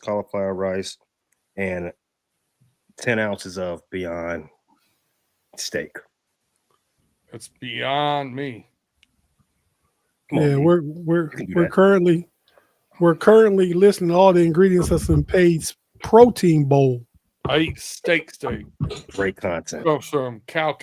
cauliflower rice, and 10 ounces of Beyond steak. It's beyond me. Yeah, we're currently listing all the ingredients of some Paid's protein bowl. I eat steak. Great content. Oh, some cow.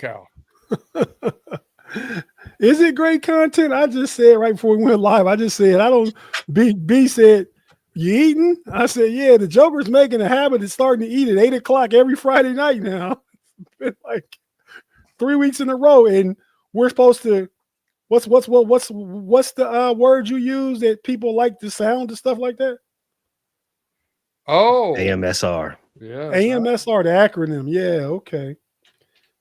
Is it great content? I just said right before we went live. I just said I don't. B said you eating? I said yeah. The Joker's making a habit of starting to eat at 8:00 every Friday night now. It's been like 3 weeks in a row, and we're supposed to. What's the word you use that people like the sound and stuff like that? Oh, AMSR. Yeah, AMSR, the acronym. Yeah, okay.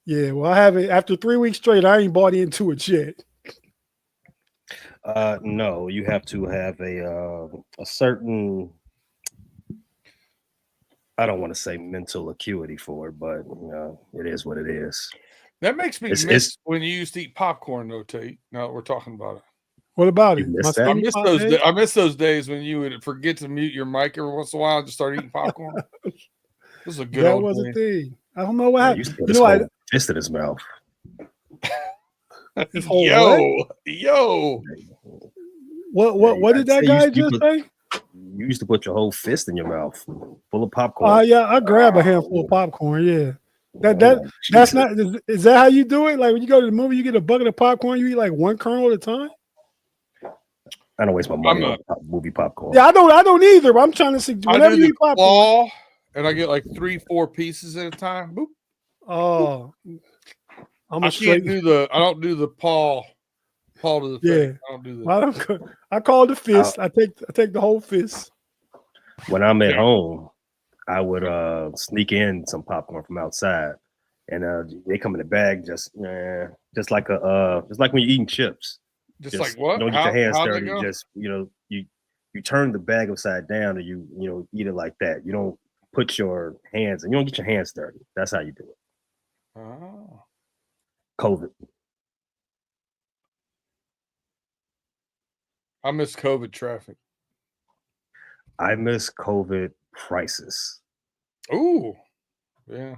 Yeah, well, I haven't. After 3 weeks straight, I ain't bought into it yet. No, you have to have a certain. I don't want to say mental acuity for it, but it is what it is. That makes me miss when you used to eat popcorn, though, Tate. Now that we're talking about it. What about it? I miss those days when you would forget to mute your mic every once in a while and just start eating popcorn. This was a good old thing. A thing. I don't know what happened. You know, fist in his mouth. Yo. What did that guy just say? You used to put your whole fist in your mouth, full of popcorn. Yeah, I grab a handful of popcorn. Yeah, that's not. Is that how you do it? Like when you go to the movie, you get a bucket of popcorn. You eat like one kernel at a time. I don't waste my money on movie popcorn. Yeah, I don't either. But I'm trying to see whenever you eat popcorn, and I get like 3-4 pieces at a time. Boop. Oh, I don't do the paw to the face. Yeah, I don't do that. I call the fist. I take the whole fist. When I'm at home, I would sneak in some popcorn from outside, and they come in a bag just like when you're eating chips. Just like what? Don't get your hands dirty. Just you turn the bag upside down, and you eat it like that. You don't put your hands, and you don't get your hands dirty. That's how you do it. Oh. COVID. I miss COVID traffic. I miss COVID prices. Ooh, yeah,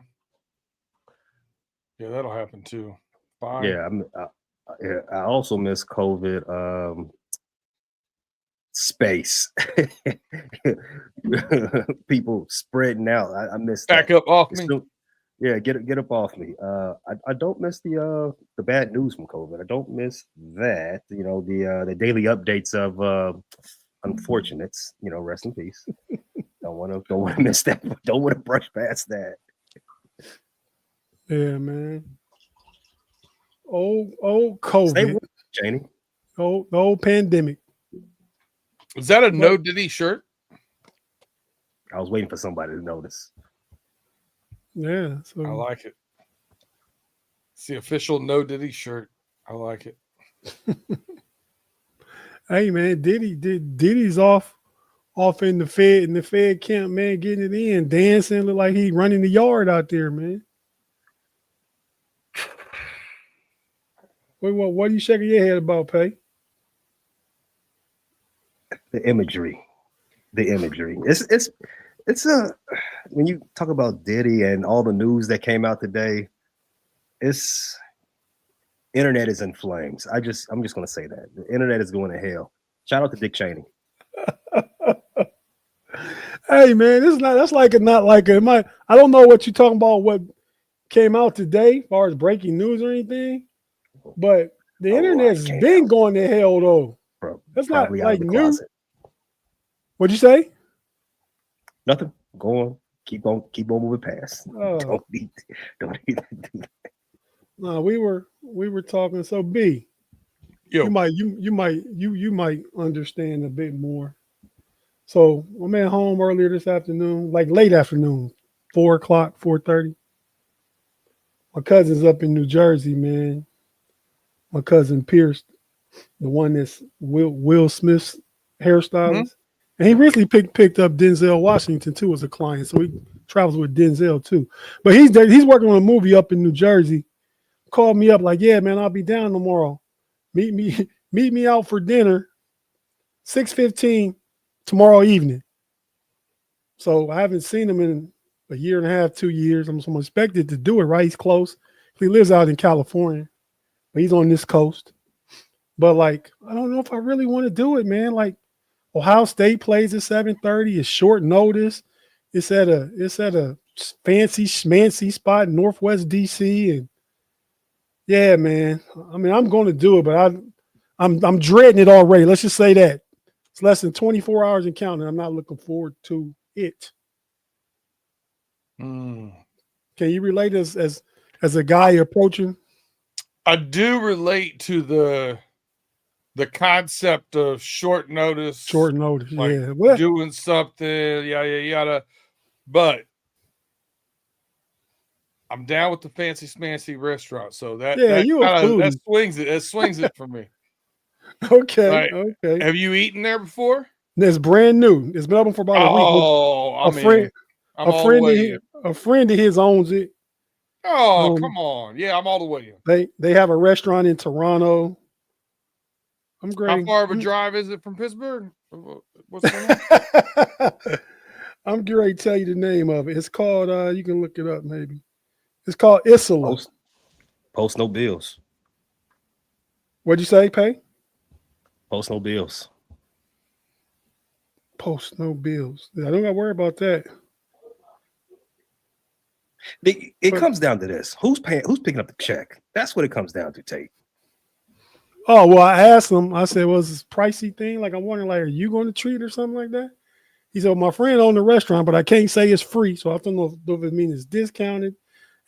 that'll happen too. Fine. Yeah, I also miss COVID space. People spreading out. I miss back up off me. Yeah, get up off me. I don't miss the bad news from COVID. I don't miss that. The daily updates of unfortunates. Rest in peace. don't want to miss that. Don't want to brush past that. Yeah, man. Old COVID. Stay with Janie. Old pandemic. Is that a No Diddy shirt? I was waiting for somebody to notice. Yeah, so I like it. It's the official No Diddy shirt. I like it. Hey man, Diddy's off in the Fed camp, man, getting it in, dancing, look like he running the yard out there, man. What are you shaking your head about, Pay? The imagery. It's when you talk about Diddy and all the news that came out today, internet is in flames. I'm just gonna say that the internet is going to hell. Shout out to Dick Cheney. Hey man, I don't know what you're talking about. What came out today, as far as breaking news or anything, but the internet's been going to hell though. Bro, that's not like new. Closet. What'd you say? Nothing. Go on. Keep on moving past. Don't need to do that. No, we were talking. So B, you might understand a bit more. So I'm at home earlier this afternoon, like late afternoon, 4:00, 4:30. My cousin's up in New Jersey, man. My cousin Pierce, the one that's Will Smith's hairstylist. Mm-hmm. And he recently picked up Denzel Washington too as a client, so he travels with Denzel too. But he's working on a movie up in New Jersey. Called me up like, yeah, man, I'll be down tomorrow. Meet me out for dinner, 6:15 tomorrow evening. So I haven't seen him in a year and a half, 2 years. I'm expected to do it, right? He's close. He lives out in California, but he's on this coast. But like, I don't know if I really want to do it, man. Like Ohio State plays at 7:30. It's short notice. It's at a fancy schmancy spot in Northwest DC. And yeah, man. I mean, I'm going to do it, but I'm dreading it already. Let's just say that. It's less than 24 hours and counting. I'm not looking forward to it. Can you relate as a guy approaching? I do relate to the concept of short notice. Short notice, like yeah. Doing something, yada. But I'm down with the fancy smancy restaurant. So that swings it. It swings it for me. Okay. Have you eaten there before? It's brand new. It's been open for about a week. A friend of his owns it. Oh, come on. Yeah, I'm all the way in. They have a restaurant in Toronto. I'm great. How far of a drive is it from Pittsburgh? What's going on? I'm great to tell you the name of it. It's called, you can look it up maybe. It's called Isola. Post no bills. What'd you say, Pay? Post no bills. Post no bills. I don't got to worry about that. It comes down to this: who's picking up the check? That's what it comes down to, Tate. Oh well, I asked him. I said, "Was this pricey thing? Like, I'm wondering, like, are you going to treat or something like that?" He said, well, "My friend owned the restaurant, but I can't say it's free, so I don't know if it means it's discounted."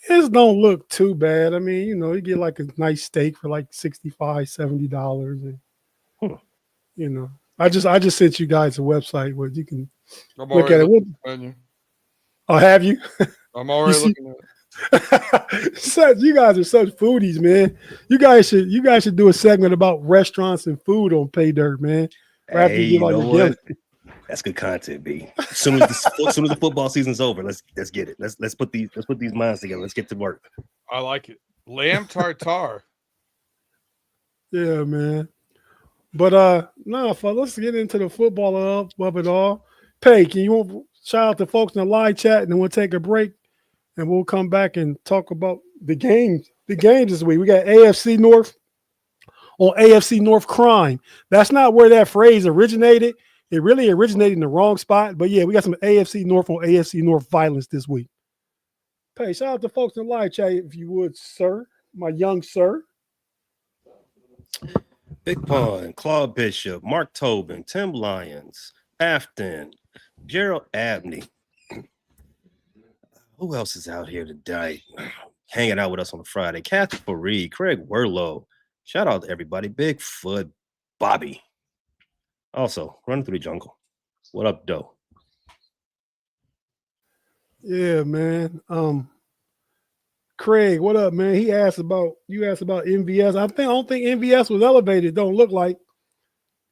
It don't look too bad. I mean, you get like a nice steak for like $65, $70, and I just sent you guys a website where you can look at it. Oh, have you? I'm already looking at it. You guys are such foodies, man. You guys should do a segment about restaurants and food on Pay Dirt, man. Hey, you know what? That's good content, B. As soon as the football season's over, let's get it. Let's put these minds together. Let's get to work. I like it. Lamb tartare. Yeah, man. But let's get into the football of it all. Pay, can you shout out to folks in the live chat, and then we'll take a break, and we'll come back and talk about the games. The games this week. We got AFC North on AFC North crime. That's not where that phrase originated. It really originated in the wrong spot. But yeah, we got some AFC North on AFC North violence this week. Pay, shout out to folks in the live chat, if you would, sir. My young sir. Big Pun, Claude Bishop, Mark Tobin, Tim Lyons, Afton, Gerald Abney. Who else is out here today? Hanging out with us on a Friday. Catherine Fareed, Craig Werlow. Shout out to everybody. Bigfoot, Bobby. Also, running through the jungle. What up, Doe? Yeah, man. Craig, what up, man? You asked about MVS. I don't think MVS was elevated. Don't look like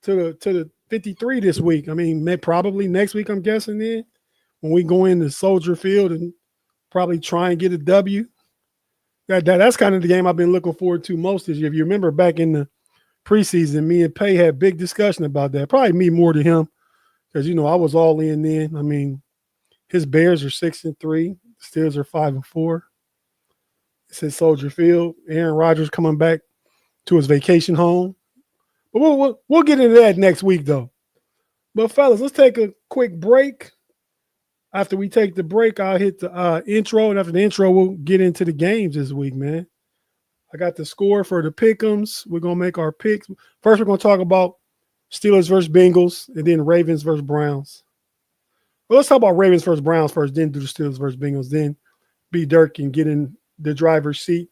to the 53 this week. I mean, probably next week. I'm guessing then when we go into Soldier Field and probably try and get a W. That's kind of the game I've been looking forward to most this year. If you remember back in the preseason, me and Pay had big discussion about that. Probably me more than him because I was all in then. I mean, his Bears are 6-3, Steelers are 5-4. It's at Soldier Field. Aaron Rodgers coming back to his vacation home. But we'll get into that next week though. But fellas, let's take a quick break. After we take the break, I'll hit the intro, and after the intro, we'll get into the games this week, man. I got the score for the pick'ems. We're going to make our picks. First, we're going to talk about Steelers versus Bengals, and then Ravens versus Browns. Well, let's talk about Ravens versus Browns first, then do the Steelers versus Bengals, then B. Dirk and get in the driver's seat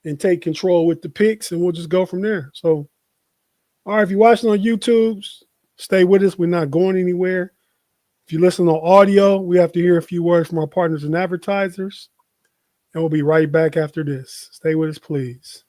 and take control with the picks, and we'll just go from there. So, all right, if you're watching on YouTube, stay with us. We're not going anywhere. If you listen on audio, we have to hear a few words from our partners and advertisers. And we'll be right back after this. Stay with us, please.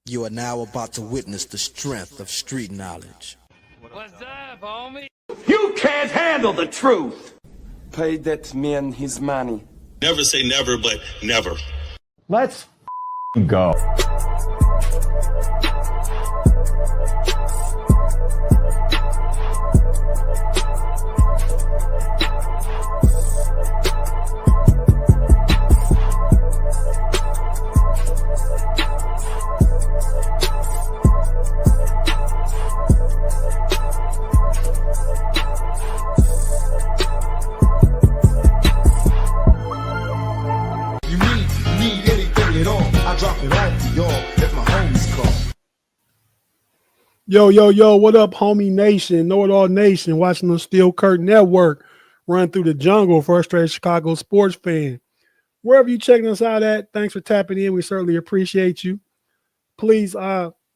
You are now about to witness the strength of street knowledge. What's up, homie? You can't handle the truth. Pay that man his money. Never say never, but never. Let's go. Yo, what up, homie nation, Know It All Nation, watching the Steel Curtain Network, run through the jungle, frustrated Chicago sports fan. Wherever you checking us out at, thanks for tapping in. We certainly appreciate you. Please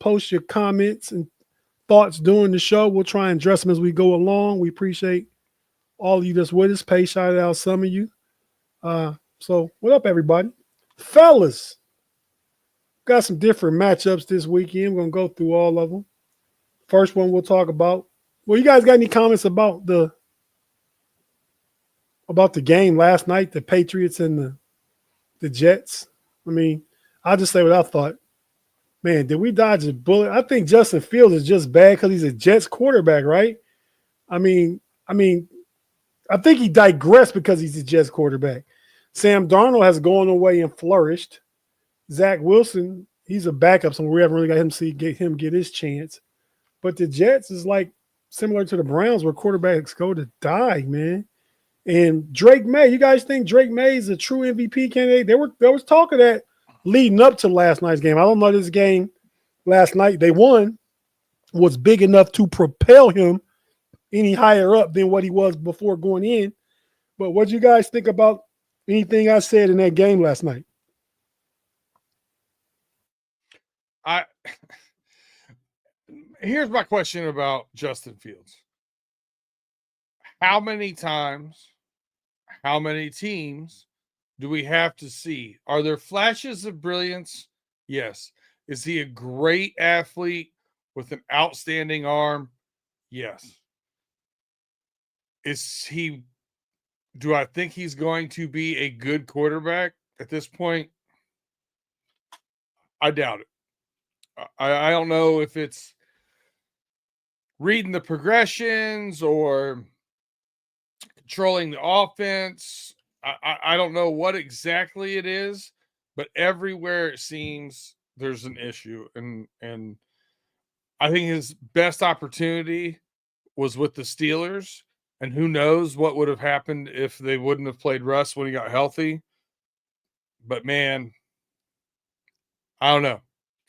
post your comments and thoughts during the show. We'll try and address them as we go along. We appreciate all of you that's with us. Pay shout out some of you. So what up, everybody? Fellas, got some different matchups this weekend. We're going to go through all of them. First one we'll talk about. Well, you guys got any comments about the game last night, the Patriots and the Jets? I mean, I'll just say what I thought. Man, did we dodge a bullet? I think Justin Fields is just bad because he's a Jets quarterback, right? I mean, I think he digressed because he's a Jets quarterback. Sam Darnold has gone away and flourished. Zach Wilson, he's a backup, so we haven't really got him to get his chance. But the Jets is like similar to the Browns where quarterbacks go to die, man. And Drake May, you guys think Drake May is a true MVP candidate? There was talk of that leading up to last night's game. I don't know this game last night they won was big enough to propel him any higher up than what he was before going in. But what do you guys think about anything I said in that game last night? Here's my question about Justin Fields. How many times, how many teams do we have to see? Are there flashes of brilliance? Yes. Is he a great athlete with an outstanding arm? Yes. Do I think he's going to be a good quarterback at this point? I doubt it. I don't know if it's reading the progressions or controlling the offense. I don't know what exactly it is, but everywhere it seems there's an issue. And I think his best opportunity was with the Steelers. And who knows what would have happened if they wouldn't have played Russ when he got healthy. But, man, I don't know.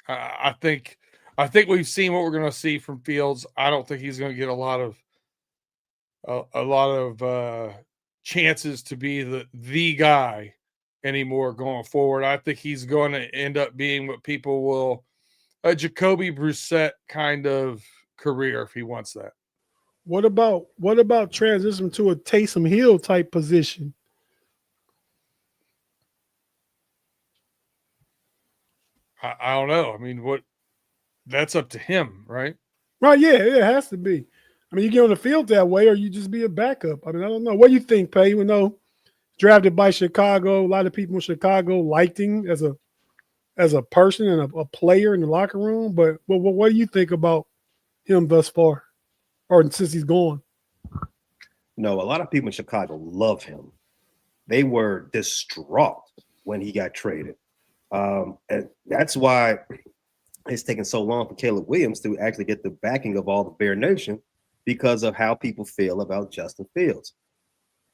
I think we've seen what we're going to see from Fields. I don't think he's going to get a lot of chances to be the guy anymore going forward. I think he's going to end up being what people will a Jacoby Brissett kind of career if he wants that. What about transition to a Taysom Hill type position? I don't know. I mean, that's up to him, right? Right, yeah, it has to be. I mean, you get on the field that way or you just be a backup. I mean, I don't know. What do you think, Pay? Even though drafted by Chicago, a lot of people in Chicago liked him as a person and a player in the locker room. But what do you think about him thus far or since he's gone? No, a lot of people in Chicago love him. They were distraught when he got traded. And that's why it's taken so long for Caleb Williams to actually get the backing of all the Bear Nation because of how people feel about Justin Fields.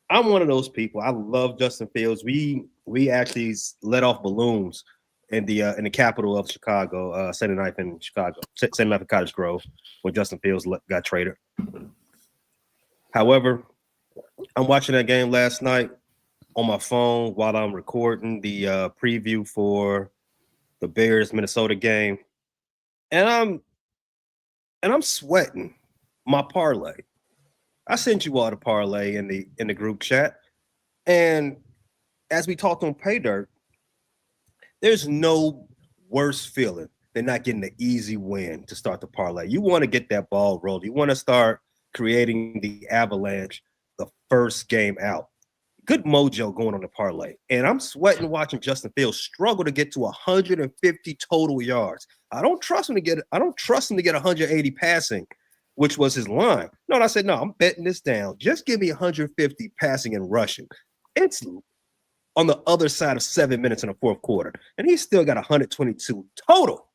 I'm one of those people. I love Justin Fields. We actually let off balloons in the capital of Chicago, Sunday night in Cottage Grove, when Justin Fields got traded. However, I'm watching that game last night on my phone while I'm recording the preview for the Bears-Minnesota game, and I'm sweating my parlay. I sent you all the parlay in the group chat, and as we talked on Pay Dirt, there's no worse feeling than not getting the easy win to start the parlay. You want to get that ball rolled. You want to start creating the avalanche the first game out. Good mojo going on the parlay. And I'm sweating watching Justin Fields struggle to get to 150 total yards. I don't trust him to get 180 passing, which was his line. No, and I said, no, I'm betting this down. Just give me 150 passing and rushing. It's on the other side of 7 minutes in the fourth quarter. And he's still got 122 total.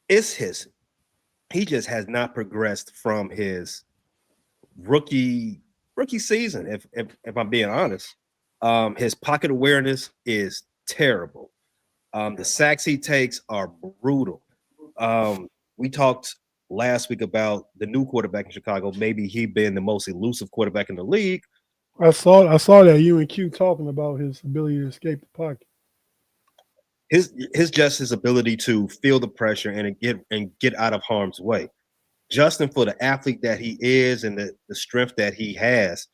He just has not progressed from his rookie season, if I'm being honest. His pocket awareness is terrible. The sacks he takes are brutal. We talked last week about the new quarterback in Chicago. Maybe he been the most elusive quarterback in the league. I saw that you and Q talking about his ability to escape the pocket. His ability to feel the pressure and get out of harm's way. Justin, for the athlete that he is and the strength that he has,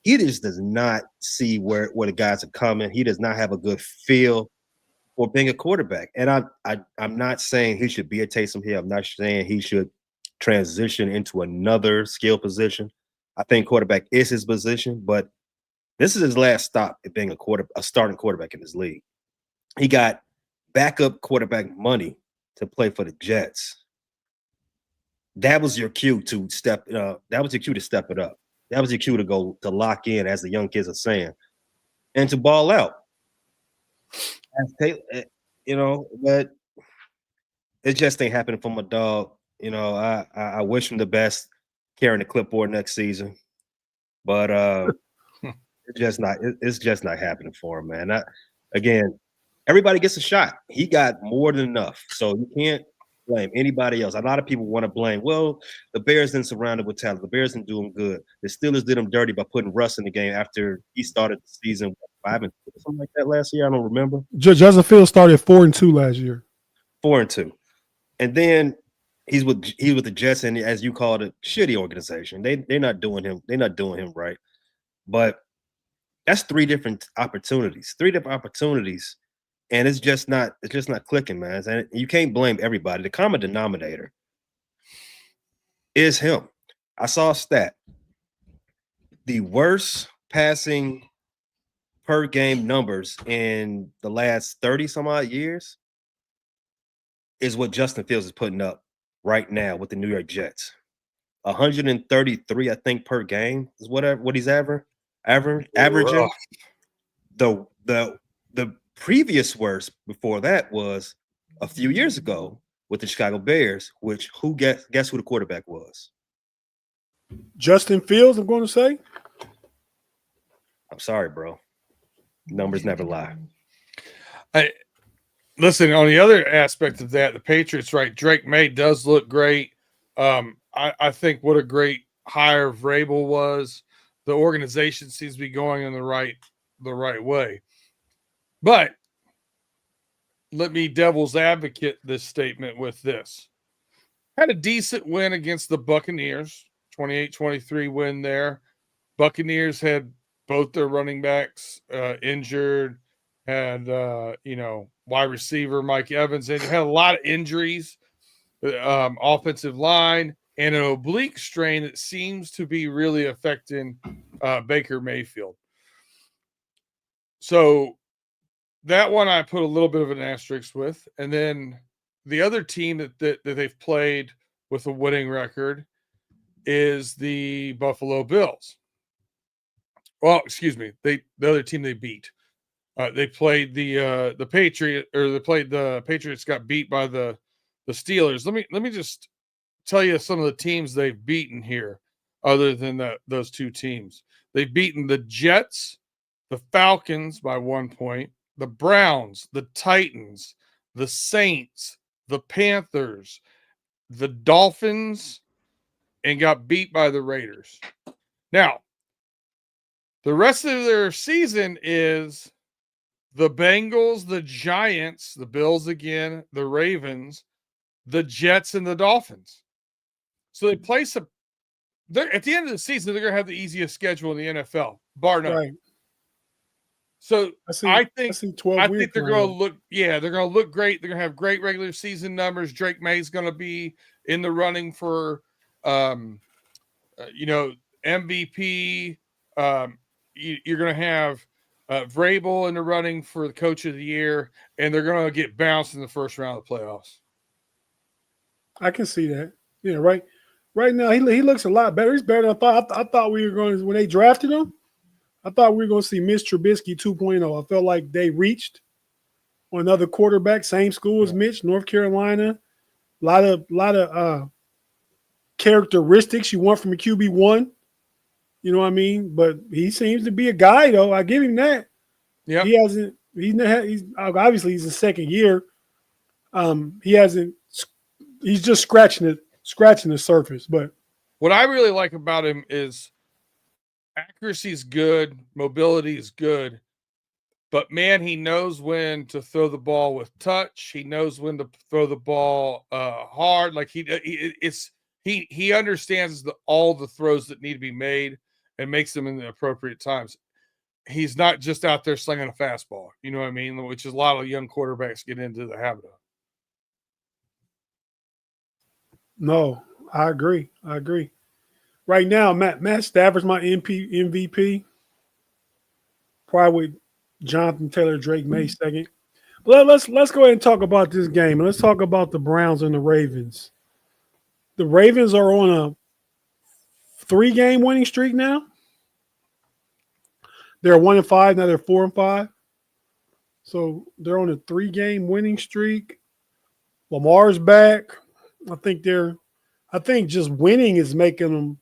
he just does not see where the guys are coming. He does not have a good feel for being a quarterback. And I'm not saying he should be a Taysom Hill. I'm not saying he should transition into another skill position. I think quarterback is his position, but this is his last stop at being a starting quarterback in this league. He got backup quarterback money to play for the Jets. That was your cue to step it up. That was your cue to go to lock in, as the young kids are saying, and to ball out. But it just ain't happening for my dog. I wish him the best carrying the clipboard next season, but it's just not happening for him, man. Again, everybody gets a shot. He got more than enough, so you can't blame anybody else. A lot of people want to blame, well, the Bears didn't surround him with talent. The Bears didn't do him good. The Steelers did him dirty by putting Russ in the game after he started the season 5-2, something like that last year. I don't remember. Justin Fields started 4-2 last year. 4-2. And then he's with the Jets, and as you called it, shitty organization. They're not doing him right. But that's three different opportunities. And it's just not clicking, man. And you can't blame everybody. The common denominator is him. I saw a stat. The worst passing per game numbers in the last 30 some odd years is what Justin Fields is putting up right now with the New York Jets. 133, I think, per game is what he's averaging. The previous worst before that was a few years ago with the Chicago Bears, which guess who the quarterback was? Justin Fields, I'm going to say. I'm sorry, bro. Numbers never lie. Listen, on the other aspect of that, the Patriots, right? Drake May does look great. I think what a great hire Vrabel was. The organization seems to be going in the right way. But let me devil's advocate this statement with this. Had a decent win against the Buccaneers, 28-23 win there. Buccaneers had both their running backs injured, had wide receiver Mike Evans injured, had a lot of injuries, offensive line, and an oblique strain that seems to be really affecting Baker Mayfield. So that one I put a little bit of an asterisk with. And then the other team that they've played with a winning record is the Buffalo Bills. Well, excuse me. The other team they beat. They played the Patriots got beat by the Steelers. Let me just tell you some of the teams they've beaten here other than those two teams. They've beaten the Jets, the Falcons by 1 point, the Browns, the Titans, the Saints, the Panthers, the Dolphins, and got beat by the Raiders. Now, the rest of their season is the Bengals, the Giants, the Bills again, the Ravens, the Jets, and the Dolphins. So they play some. At the end of the season, they're going to have the easiest schedule in the NFL, bar none. Right. So I think 12 they're going to look. Yeah, they're going to look great. They're going to have great regular season numbers. Drake May's going to be in the running for, MVP. You're going to have Vrabel in the running for the coach of the year, and they're going to get bounced in the first round of the playoffs. I can see that. Yeah, right. Right now, he looks a lot better. He's better than I thought. I thought we were going to, when they drafted him, I thought we were going to see Mitch Trubisky 2.0. I felt like they reached on another quarterback, same school as Mitch, North Carolina. A lot of characteristics you want from a QB1. You know what I mean? But he seems to be a guy, though. I give him that. Yeah, he hasn't. He's obviously he's a second year. He hasn't. He's just scratching the surface. But what I really like about him is accuracy is good, mobility is good, but man, he knows when to throw the ball with touch. He knows when to throw the ball hard. Like he understands all the throws that need to be made and makes them in the appropriate times. He's not just out there slinging a fastball. You know what I mean? Which is a lot of young quarterbacks get into the habit of. No, I agree. Right now, Matt Stafford's my MVP. Probably with Jonathan Taylor, Drake May second. But let's go ahead and talk about this game. Let's talk about the Browns and the Ravens. The Ravens are on a 3-game winning streak now. They're 1-5, now they're 4-5. So they're on a 3-game winning streak. Lamar's back. I think just winning is making them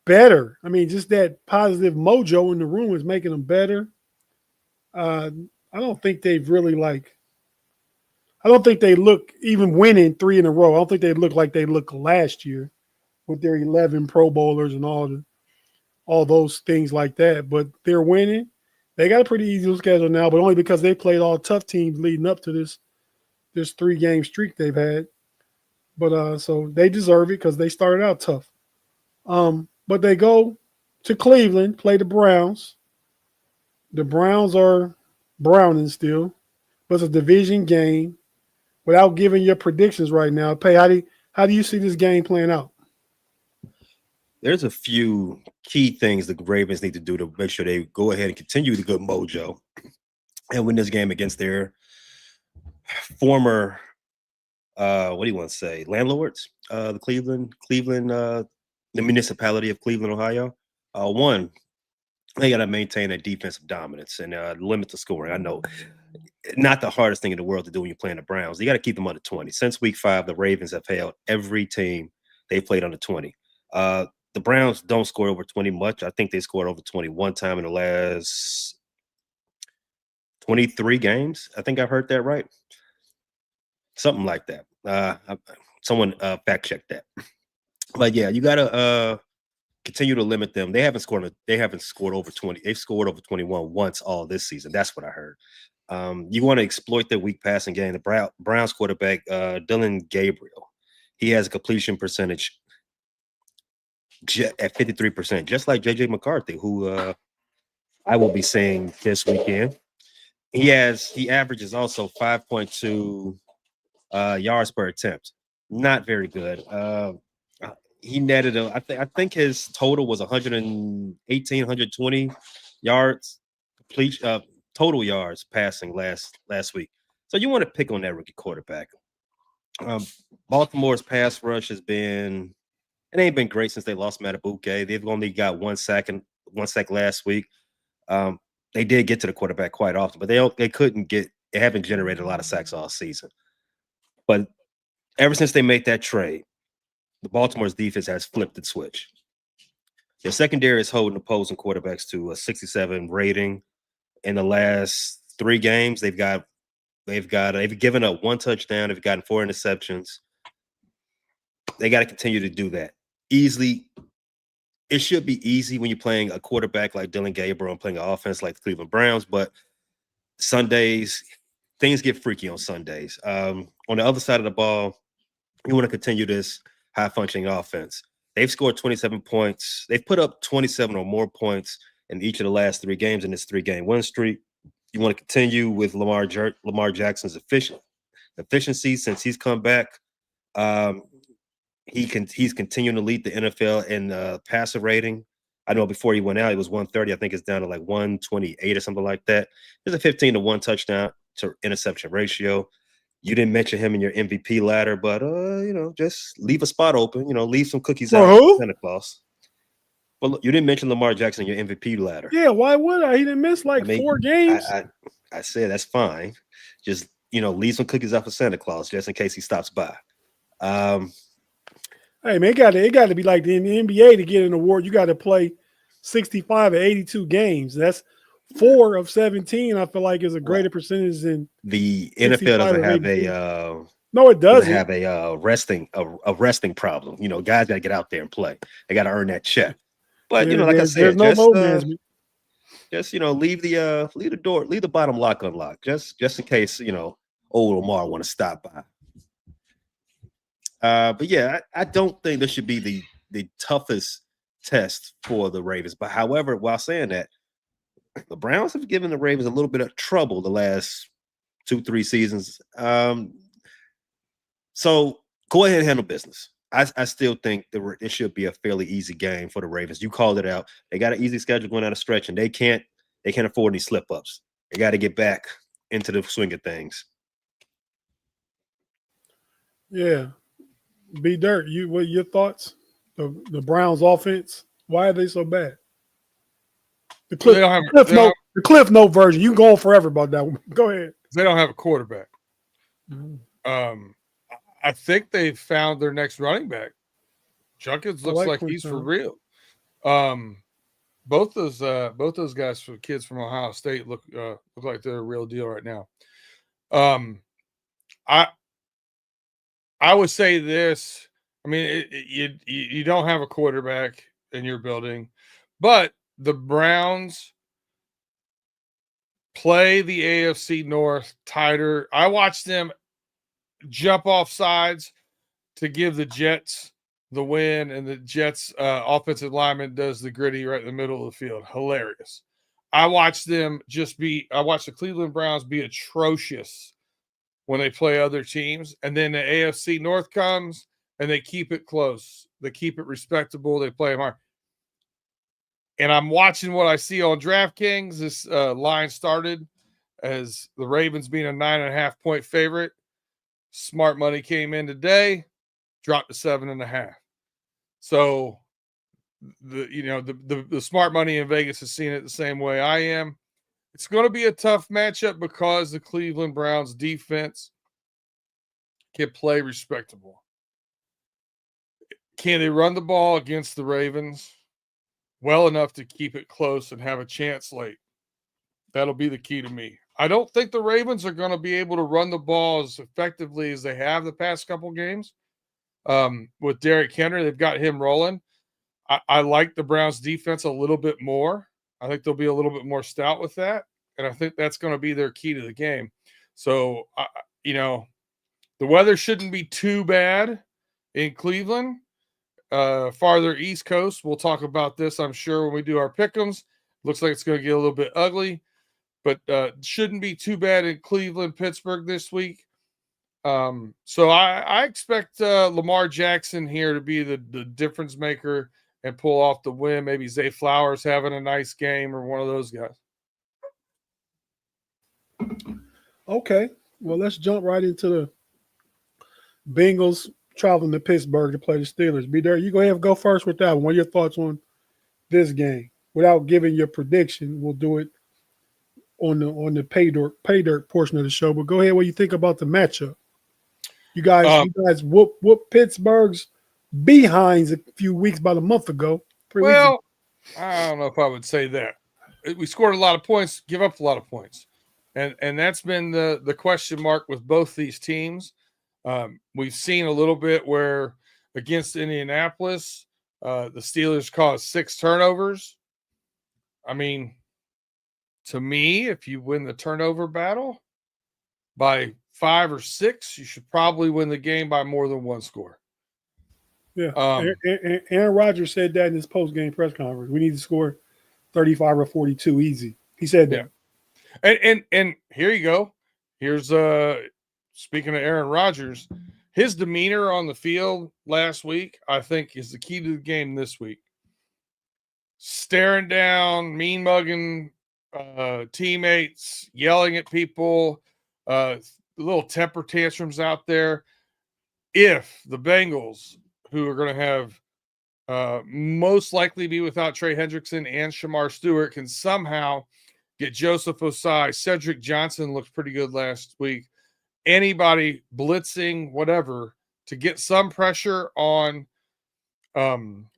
better. I mean, just that positive mojo in the room is making them better. I don't think they've really I don't think they look, even winning 3 in a row, I don't think they look like they looked last year with their 11 Pro Bowlers and all those things like that. But they're winning. They got a pretty easy schedule now, but only because they played all tough teams leading up to this 3-game streak they've had. But so they deserve it because they started out tough. But they go to Cleveland, play the Browns. The Browns are browning still, but it's a division game. Without giving your predictions right now, Pay, how do you see this game playing out? There's a few key things the Ravens need to do to make sure they go ahead and continue the good mojo and win this game against their former what do you want to say? Landlords, the Cleveland, the municipality of Cleveland, Ohio. One, they got to maintain a defensive dominance and limit the scoring. I know not the hardest thing in the world to do when you're playing the Browns. You got to keep them under 20. Since week 5, the Ravens have held every team they played under 20. The Browns don't score over 20 much. I think they scored over 20 one time in the last 23 games. I think I heard that right. Something like that. Someone fact check that. But yeah, you gotta continue to limit them. They haven't scored over 20. They've scored over 21 once all this season. That's what I heard. You want to exploit their weak passing game. The Browns quarterback, Dylan Gabriel, he has a completion percentage at 53%, just like JJ McCarthy, who I will be seeing this weekend. He averages also 5.2 yards per attempt. Not very good. He netted I think his total was 118, 120 yards total yards passing last week. So you want to pick on that rookie quarterback. Baltimore's pass rush it ain't been great since they lost Matabuke. They've only got one sack last week. They did get to the quarterback quite often, but they haven't generated a lot of sacks all season. But ever since they made that trade, the Baltimore's defense has flipped the switch. Their secondary is holding opposing quarterbacks to a 67 rating. In the last 3 games, they've given up 1 touchdown. They've gotten 4 interceptions. They got to continue to do that easily. It should be easy when you're playing a quarterback like Dylan Gabriel and playing an offense like the Cleveland Browns. But Sundays, things get freaky on Sundays. On the other side of the ball, you want to continue this high-functioning offense. They've scored 27 points. They've put up 27 or more points in each of the last 3 games in this 3-game win streak. You want to continue with Lamar Jackson's efficiency since he's come back. He's continuing to lead the NFL in passer rating. I know before he went out, it was 130. I think it's down to like 128 or something like that. There's a 15-1 touchdown to interception ratio. You didn't mention him in your MVP ladder, but just leave a spot open. Leave some cookies out for Santa Claus. Well, you didn't mention Lamar Jackson in your MVP ladder. Yeah, why would I? He didn't miss 4 games. I said that's fine. Just leave some cookies out for Santa Claus just in case he stops by. Hey man, it got to be like the NBA to get an award. You got to play 65 or 82 games. That's 4 of 17. I feel like is a greater percentage than the NFL doesn't have no, it doesn't have a resting problem. Guys got to get out there and play. They got to earn that check. But like I said, there's no management. Just leave the bottom lock unlocked, just in case old Lamar want to stop by. But yeah, I don't think this should be the toughest test for the Ravens. But however, while saying that, the Browns have given the Ravens a little bit of trouble the last 2-3 seasons. So go ahead and handle business. I still think it should be a fairly easy game for the Ravens. You called it out. They got an easy schedule going out of stretch, and they can't afford any slip-ups. They got to get back into the swing of things. Yeah. B Dirt, what are your thoughts? The Browns offense, why are they so bad? The Cliff Note version. You can go on forever about that one. Go ahead. They don't have a quarterback. I think they found their next running back. Junkins looks like he's for real. Both those guys, for kids from Ohio State, look like they're a real deal right now. I would say this. I mean, you don't have a quarterback in your building, but the Browns play the AFC North tighter. I watched them jump off sides to give the Jets the win, and the Jets offensive lineman does the gritty right in the middle of the field. Hilarious. I watched the Cleveland Browns be atrocious when they play other teams, and then the AFC North comes and they keep it close. They keep it respectable. They play them hard. And I'm watching what I see on DraftKings. This line started as the Ravens being a 9.5-point favorite. Smart money came in today, dropped to 7.5. So the smart money in Vegas is seeing it the same way I am. It's going to be a tough matchup because the Cleveland Browns defense can play respectable. Can they run the ball against the Ravens well enough to keep it close and have a chance late? That'll be the key to me. I don't think the Ravens are going to be able to run the ball as effectively as they have the past couple games. With Derrick Henry, they've got him rolling. I like the Browns defense a little bit more. I think they'll be a little bit more stout with that. And I think that's going to be their key to the game. So, the weather shouldn't be too bad in Cleveland. Farther East Coast, we'll talk about this, I'm sure, when we do our pick'ems. Looks like it's going to get a little bit ugly, but shouldn't be too bad in Cleveland, Pittsburgh this week. So I expect Lamar Jackson here to be the difference maker and pull off the win. Maybe Zay Flowers having a nice game or one of those guys. Okay. Well, let's jump right into the Bengals traveling to Pittsburgh to play the Steelers. Be there. You go ahead and go first with that one. What are your thoughts on this game? Without giving your prediction, we'll do it on the pay dirt portion of the show. But go ahead. What do you think about the matchup? You guys whoop Pittsburgh's behinds a few weeks, about a month ago. Well, I don't know if I would say that. We scored a lot of points, give up a lot of points. And that's been the question mark with both these teams. We've seen a little bit where against Indianapolis, the Steelers caused 6 turnovers. I mean, to me, if you win the turnover battle by 5 or 6, you should probably win the game by more than 1 score. Yeah. Aaron Rodgers said that in his post-game press conference. We need to score 35 or 42 easy. He said that. And here you go. Here's speaking of Aaron Rodgers, his demeanor on the field last week, I think, is the key to the game this week. Staring down, mean mugging teammates, yelling at people, little temper tantrums out there. If the Bengals, who are going to have most likely be without Trey Hendrickson and Shamar Stewart, can somehow get Joseph Osai, Cedric Johnson looked pretty good last week, anybody blitzing, whatever, to get some pressure on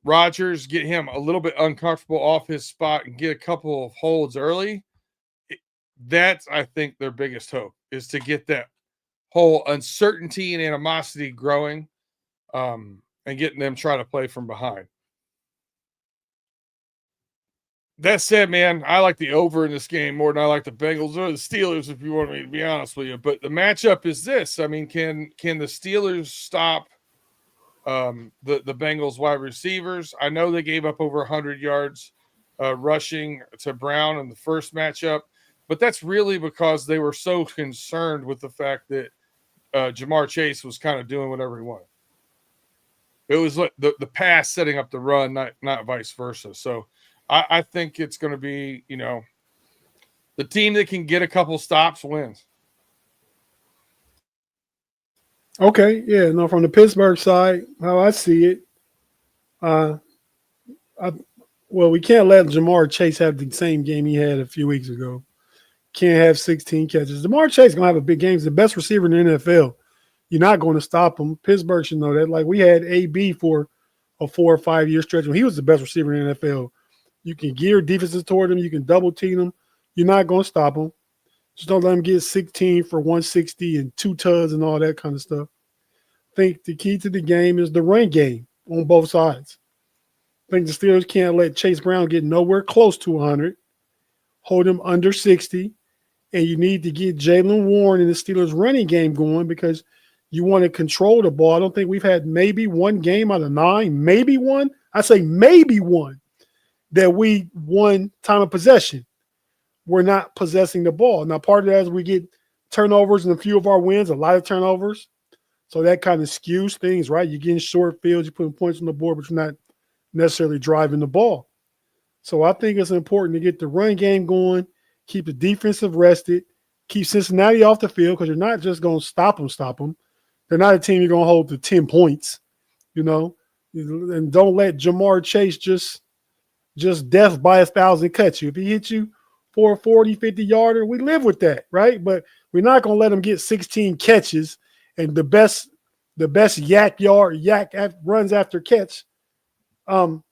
Rodgers, get him a little bit uncomfortable off his spot and get a couple of holds early. That's, I think, their biggest hope, is to get that whole uncertainty and animosity growing and getting them trying to play from behind. That said, man, I like the over in this game more than I like the Bengals or the Steelers, if you want me to be honest with you. But the matchup is this. I mean, can the Steelers stop the Bengals wide receivers? I know they gave up over 100 yards rushing to Brown in the first matchup, but that's really because they were so concerned with the fact that Jamar Chase was kind of doing whatever he wanted. It was like the pass setting up the run, not vice versa. So I think it's going to be, the team that can get a couple stops wins. Okay, yeah, no, from the Pittsburgh side, how I see it, we can't let Jamar Chase have the same game he had a few weeks ago. Can't have 16 catches. Jamar Chase is going to have a big game. He's the best receiver in the NFL. You're not going to stop him. Pittsburgh should know that. Like, we had AB for a 4 or 5 year stretch when he was the best receiver in the NFL. You can gear defenses toward him. You can double team him. You're not going to stop him. Just don't let him get 16 for 160 and 2 tuds and all that kind of stuff. I think the key to the game is the run game on both sides. I think the Steelers can't let Chase Brown get nowhere close to 100, hold him under 60, and you need to get Jaylen Warren in the Steelers running game going because you want to control the ball. I don't think we've had maybe one game out of 9, maybe one. I say maybe one that we won time of possession. We're not possessing the ball. Now, part of that is we get turnovers in a few of our wins, a lot of turnovers. So that kind of skews things, right? You're getting short fields, you're putting points on the board, but you're not necessarily driving the ball. So I think it's important to get the run game going, keep the defensive rested, keep Cincinnati off the field because you're not just going to stop them. They're not a team you're going to hold to 10 points, and don't let Jamar Chase just death by 1,000 cut you. If he hits you for a 40, 50-yarder, we live with that, right? But we're not going to let him get 16 catches and the best yak runs after catch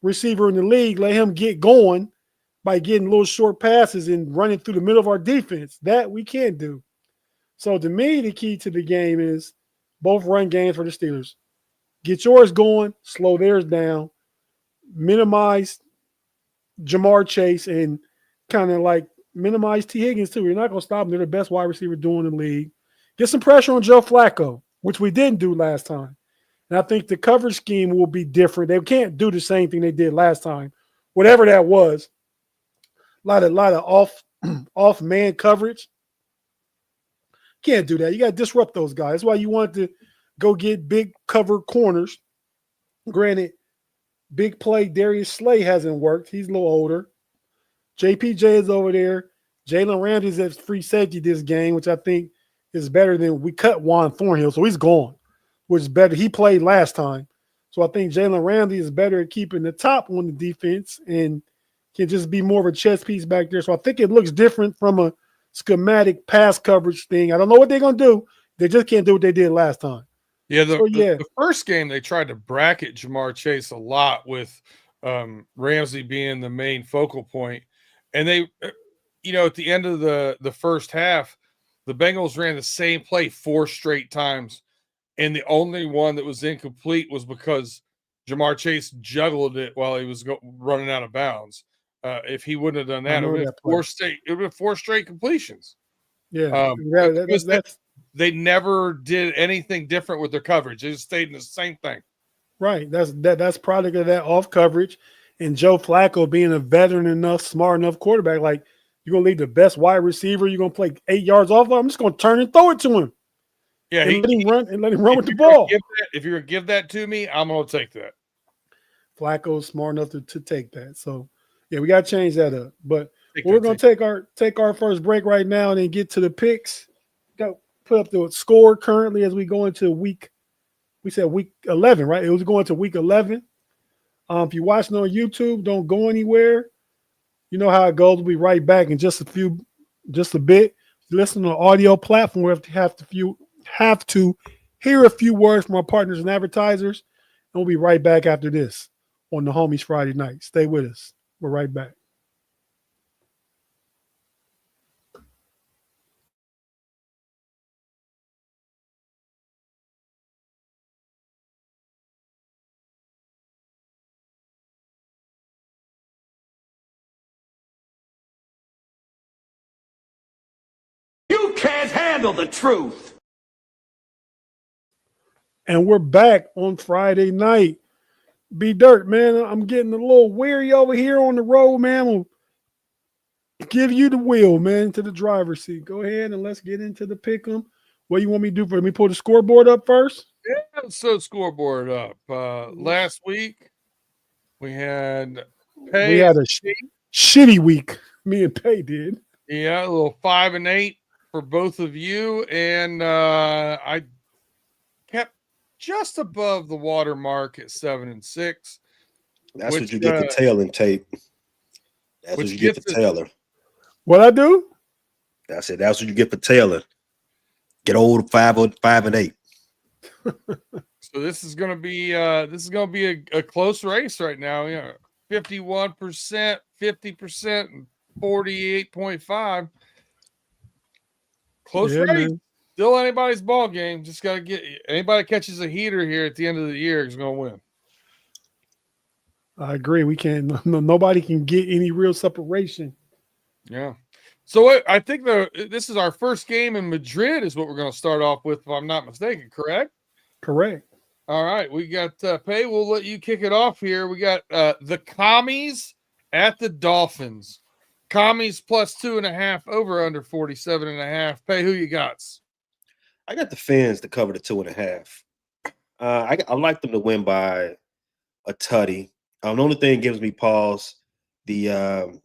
receiver in the league, let him get going by getting little short passes and running through the middle of our defense. That we can't do. So to me, the key to the game is both run games for the Steelers. Get yours going, slow theirs down, minimize Jamar Chase, and kind of like minimize T. Higgins too. You're not going to stop them. They're the best wide receiver doing in the league. Get some pressure on Joe Flacco, which we didn't do last time. And I think the coverage scheme will be different. They can't do the same thing they did last time, whatever that was. A lot of off man coverage. Can't do that. You got to disrupt those guys. That's why you want to go get big cover corners. Granted, big play Darius Slay hasn't worked. He's a little older. JPJ is over there. Jalen Ramsey's at free safety this game, which I think is better than we cut Juan Thornhill, so he's gone, which is better. He played last time. So I think Jalen Ramsey is better at keeping the top on the defense and can just be more of a chess piece back there. So I think it looks different from a schematic pass coverage thing. I don't know what they're going to do. They just can't do what they did last time. Yeah, the first game they tried to bracket Jamar Chase a lot with Ramsey being the main focal point. And they, at the end of the first half, the Bengals ran the same play 4 straight times. And the only one that was incomplete was because Jamar Chase juggled it while he was running out of bounds. If he wouldn't have done that, it would have been 4 straight completions. Yeah, they never did anything different with their coverage. They just stayed in the same thing. Right. That's product of that off coverage And Joe Flacco being a veteran enough, smart enough quarterback, like you're gonna leave the best wide receiver, you're gonna play 8 yards off. I'm just gonna turn and throw it to him. Yeah, and let him run with the ball. If you're gonna give that to me, I'm gonna take that. Flacco's smart enough to take that. So yeah, we gotta change that up. But we're gonna take our first break right now and then get to the picks. Got put up the score currently as we go into week 11, right? It was going to week 11. If you're watching on YouTube, don't go anywhere. You know how it goes. We'll be right back in just a bit. Listen to the audio platform. We have to hear a few words from our partners and advertisers, and we'll be right back after this on the Homies Friday night. Stay with us. We're right back. You can't handle the truth. And we're back on Friday night. B Dirt, man, I'm getting a little weary over here on the road, man. We'll give you the wheel, man, to the driver's seat. Go ahead and let's get into the pick 'em. What do you want me to do for me? Pull the scoreboard up first? Yeah, so scoreboard up. Last week we had We had a shitty week. Me and Pay did. Yeah, a little 5-8 for both of you, and I kept just above the watermark at 7-6. That's what you get for tailing, Tate. That's what you get for tailer. What I do? I said that's what you get for tailer. Get old 5-8. So this is gonna be a close race right now. Yeah, 51%, 50%, and 48.5. Close race. Man. Still anybody's ball game. Just got to get anybody catches a heater here at the end of the year is going to win. I agree. We can't. Nobody can get any real separation. Yeah. So I think this is our first game in Madrid. Is what we're going to start off with, if I'm not mistaken. Correct. Correct. All right. We got Pay. We'll let you kick it off here. We got the Commies at the Dolphins. Commies plus 2.5 over under 47.5. Pay, who you got? I got the Fins to cover the 2.5. I like them to win by a tutty. The only thing that gives me pause, I'm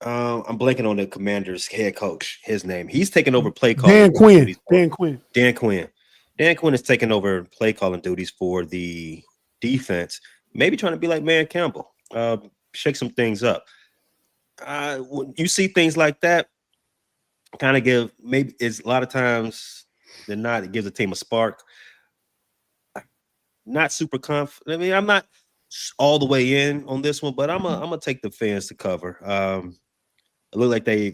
blanking on the Commanders head coach. His name. He's taking over play calling. Dan Quinn is taking over play calling duties for the defense. Maybe trying to be like Man Campbell. Shake some things up. When you see things like that, kind of give maybe it's a lot of times than not, it gives a team a spark. Not super confident. I mean, I'm not all the way in on this one, but I'm gonna take the Fans to cover. It looked like they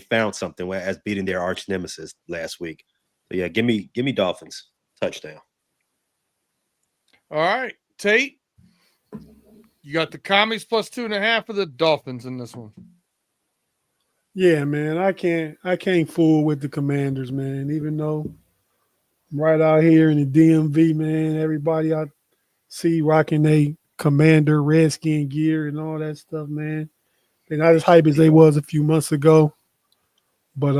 found something as beating their arch nemesis last week. So yeah, give me Dolphins touchdown. All right, Tate. You got the Commies plus 2.5 for the Dolphins in this one. Yeah, man. I can't fool with the Commanders, man. Even though I'm right out here in the DMV, man, everybody I see rocking a Commander Redskin gear and all that stuff, man. They're not as hype as they was a few months ago. But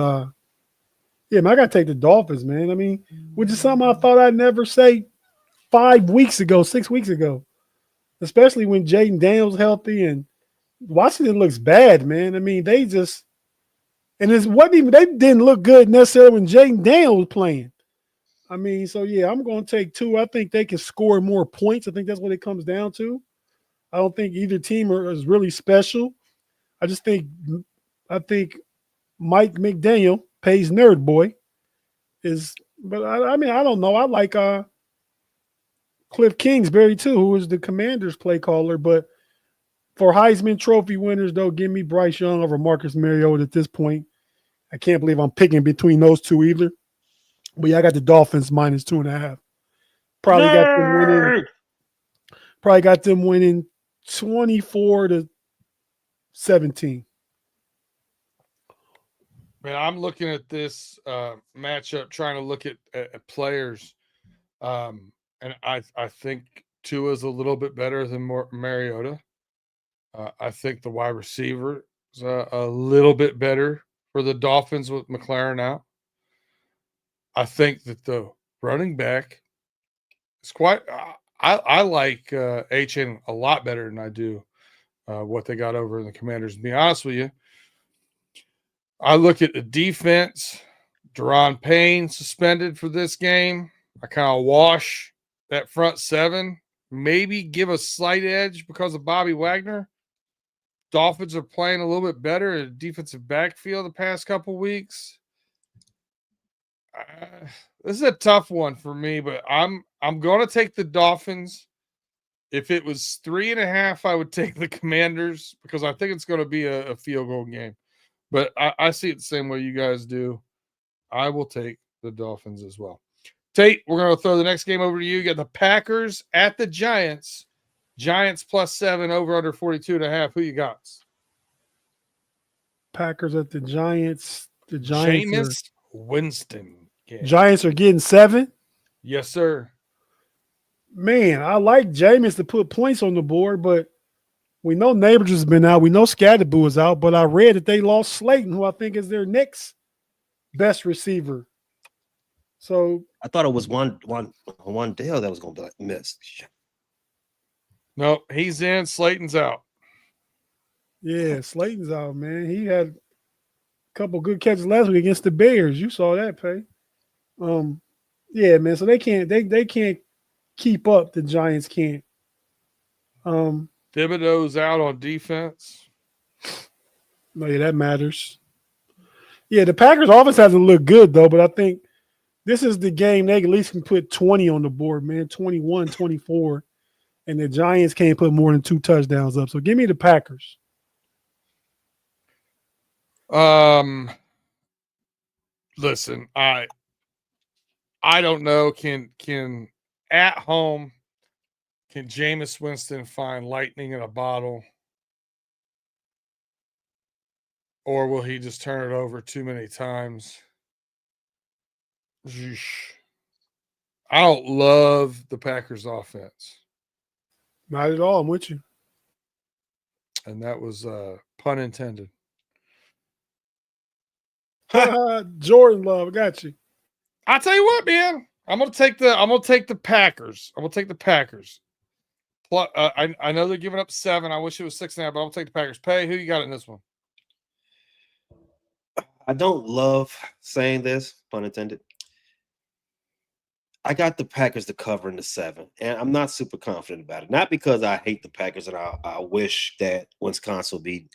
yeah, man, I gotta take the Dolphins, man. I mean, which is something I thought I'd never say 6 weeks ago. Especially when Jaden Daniels healthy and Washington looks bad, man. I mean, they didn't look good necessarily when Jaden Daniels was playing. I mean, so yeah, I'm going to take 2. I think they can score more points. I think that's what it comes down to. I don't think either team is really special. I think Mike McDaniel, Pay's nerd boy, but I mean, I don't know. I like Cliff Kingsbury too, who is the Commanders play caller. But for Heisman Trophy winners, though, give me Bryce Young over Marcus Mariota at this point. I can't believe I'm picking between those two either. But yeah, I got the Dolphins minus 2.5. Probably got them winning 24-17. Man, I'm looking at this matchup, trying to look at players, and I think Tua's a little bit better than Mariota. I think the wide receiver is a little bit better for the Dolphins with McLaren out. I think that the running back is quite. I like H.N. a lot better than I do what they got over in the Commanders. To be honest with you, I look at the defense. Deron Payne suspended for this game. I kind of wash that front seven. Maybe give a slight edge because of Bobby Wagner. Dolphins are playing a little bit better in defensive backfield the past couple weeks. This is a tough one for me, but I'm going to take the Dolphins. If it was 3.5, I would take the Commanders because I think it's going to be a field goal game. But I see it the same way you guys do. I will take the Dolphins as well. Tate, we're going to throw the next game over to you. You got the Packers at the Giants. Giants +7, over under 42.5. Who you got? Packers at the Giants. The Giants. Jameis Winston. Yeah. Giants are getting 7. Yes, sir. Man, I like Jameis to put points on the board, but we know Neighbors has been out. We know Scatterboo is out, but I read that they lost Slayton, who I think is their next best receiver. So I thought it was one Dale that was going to be missed. No, he's in. Slayton's out. Yeah, Slayton's out, man. He had a couple good catches last week against the Bears. You saw that, Pay. Yeah, man. So they can't keep up. The Giants can't. Thibodeau's out on defense. No, yeah, that matters. Yeah, the Packers offense hasn't looked good, though, but I think this is the game they at least can put 20 on the board, man, 21, 24, and the Giants can't put more than 2 touchdowns up. So give me the Packers. Listen, I don't know. Can at home, can Jameis Winston find lightning in a bottle? Or will he just turn it over too many times? I don't love the Packers offense. Not at all. I'm with you. And that was pun intended. Jordan Love, I got you. I'll tell you what, man. I'm gonna take the Packers. I'm gonna take the Packers. Plus, I know they're giving up 7. I wish it was 6.5, but I'll take the Packers. Pay, who you got in this one? I don't love saying this, pun intended. I got the Packers to cover in the 7, and I'm not super confident about it. Not because I hate the Packers and I wish that Wisconsin would be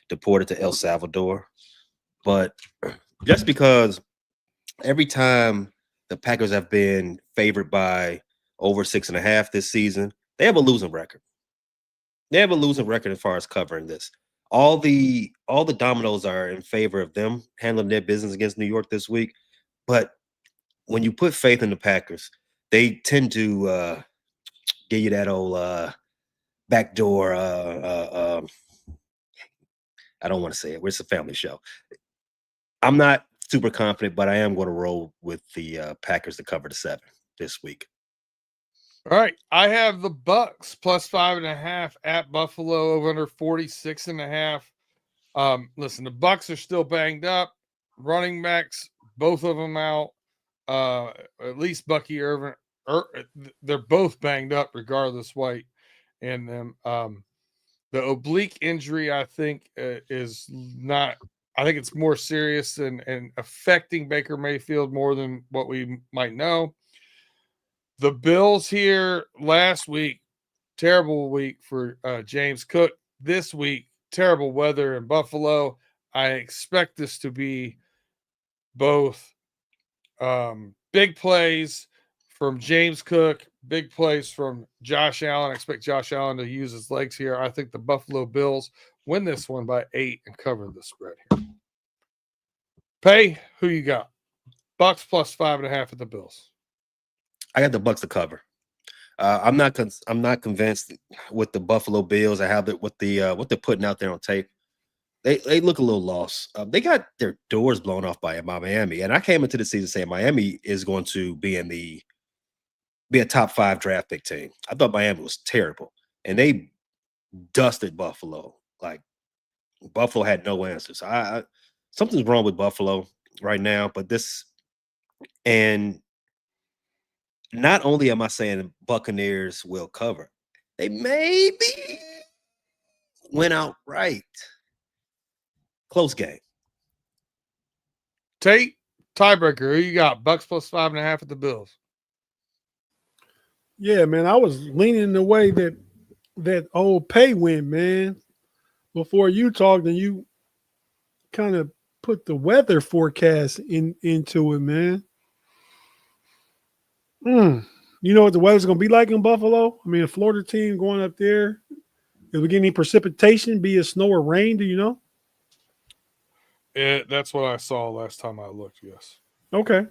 deported to El Salvador, but just because every time the Packers have been favored by over 6.5 this season, they have a losing record. They have a losing record as far as covering this. All the dominoes are in favor of them handling their business against New York this week, but when you put faith in the Packers, they tend to give you that old backdoor. I don't want to say it. It's a family show. I'm not super confident, but I am going to roll with the Packers to cover the 7 this week. All right, I have the Bucks +5.5 at Buffalo, over under 46.5. Listen, the Bucks are still banged up. Running backs, both of them out. At least Bucky Irvin, they're both banged up regardless. White and them. The oblique injury, I think, is not. I think it's more serious and affecting Baker Mayfield more than what we might know. The Bills here last week, terrible week for James Cook. This week, terrible weather in Buffalo. I expect this to be both big plays from James Cook, big plays from Josh Allen. I expect Josh Allen to use his legs here. I think the Buffalo Bills win this one by 8 and cover the spread here. Pay, who you got? Bucks +5.5 at the Bills. I got the Bucks to cover. I'm not convinced with the Buffalo Bills. I have what they're putting out there on tape. They look a little lost. They got their doors blown off by Miami, and I came into the season saying Miami is going to be in the be a top 5 draft pick team. I thought Miami was terrible, and they dusted Buffalo. Like Buffalo had no answers. I something's wrong with Buffalo right now, but this and not only am I saying Buccaneers will cover, they maybe went out right. Close game. Tate, tiebreaker. Who you got? Bucks plus 5.5 at the Bills. Yeah, man. I was leaning the way that old Pay went, man. Before you talked, and you kind of put the weather forecast into it, man. You know what the weather's going to be like in Buffalo? I mean, a Florida team going up there. Is we get any precipitation, be it snow or rain? Do you know? That's what I saw last time I looked, yes. Okay.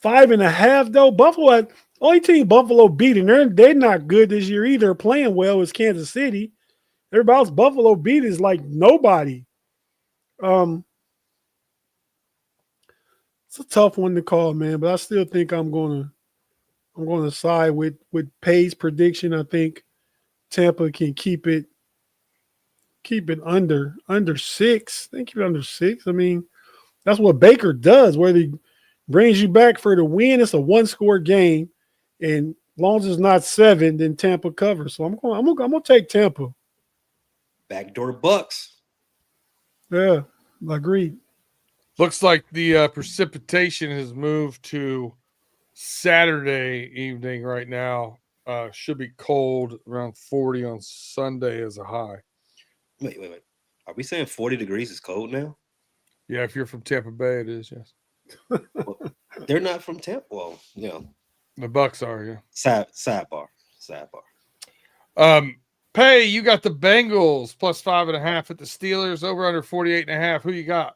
5.5, though. Buffalo, only team Buffalo beat, and they're not good this year either. Playing well is Kansas City. Everybody else Buffalo beat is like nobody. It's a tough one to call, man, but I still think I'm going to side with Pay's prediction. I think Tampa can keep it under 6. They keep it under 6. I mean, that's what Baker does. Whether he brings you back for the win, it's a 1-score game, and as long as it's not 7, then Tampa covers. So I'm gonna take Tampa. Backdoor Bucks. Yeah, agreed. Looks like the precipitation has moved to Saturday evening right now. Should be cold, around 40 on Sunday as a high. Wait. Are we saying 40 degrees is cold now? Yeah, if you're from Tampa Bay, it is, yes. Well, they're not from Tampa. Well, you know. The Bucks are, yeah. Sidebar. Pay, you got the Bengals plus 5.5 at the Steelers, over under 48.5. Who you got?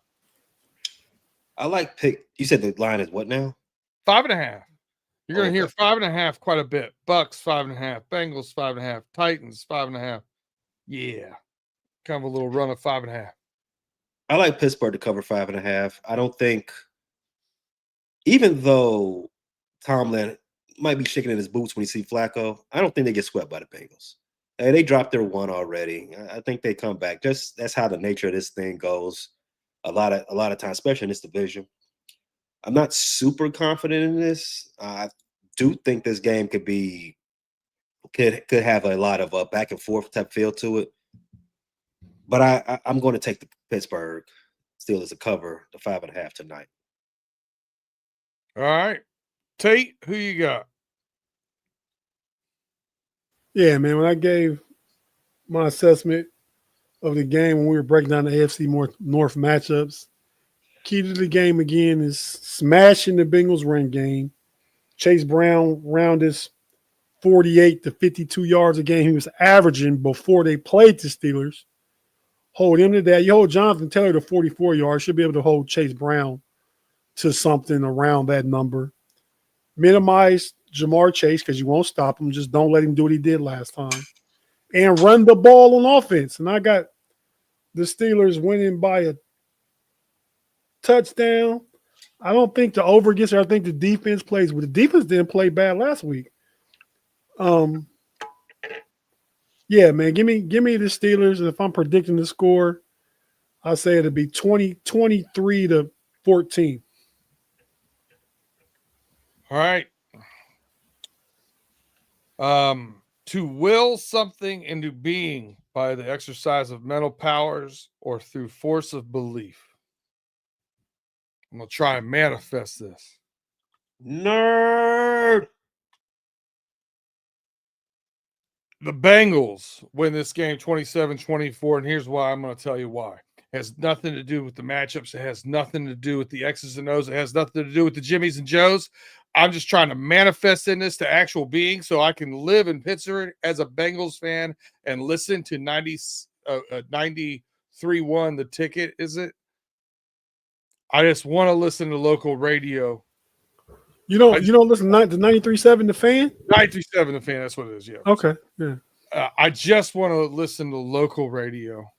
I like pick. You said the line is what now? 5.5. You're going to hear Okay. 5.5 quite a bit. Bucks 5.5, Bengals 5.5, Titans 5.5. Yeah, kind of a little run of 5.5. I like Pittsburgh to cover 5.5. I don't think, even though Tomlin might be shaking in his boots when he see Flacco, I don't think they get swept by the Bengals. Hey, they dropped their 1 already. I think they come back. Just that's how the nature of this thing goes. A lot of times, especially in this division. I'm not super confident in this. I do think this game could have a lot of back and forth type feel to it. But I'm going to take the Pittsburgh Steelers to cover the 5.5 tonight. All right. Tate, who you got? Yeah, man. When I gave my assessment of the game when we were breaking down the AFC North matchups, key to the game again is smashing the Bengals run game. Chase Brown round his 48 to 52 yards a game he was averaging before they played the Steelers. Hold him to that. You hold Jonathan Taylor to 44 yards, should be able to hold Chase Brown to something around that number. Minimize Jamar Chase because you won't stop him. Just don't let him do what he did last time. And run the ball on offense. And I got the Steelers winning by a touchdown. I don't think the over gets there. I think the defense plays. But the defense didn't play bad last week. Yeah, man, give me the Steelers. And if I'm predicting the score, I'll say it'll be 23 to 14. All right. To will something into being by the exercise of mental powers or through force of belief. I'm going to try and manifest this. Nerd. The Bengals win this game 27-24, and here's why. I'm going to tell you why. It has nothing to do with the matchups. It has nothing to do with the X's and O's. It has nothing to do with the Jimmies and Joes. I'm just trying to manifest in this to actual being so I can live in Pittsburgh as a Bengals fan and listen to 93.1 The Ticket, is it? I just want to listen to local radio. You don't listen to 93.7 The Fan? 93.7 The Fan, that's what it is, yeah. Okay, yeah. I just want to listen to local radio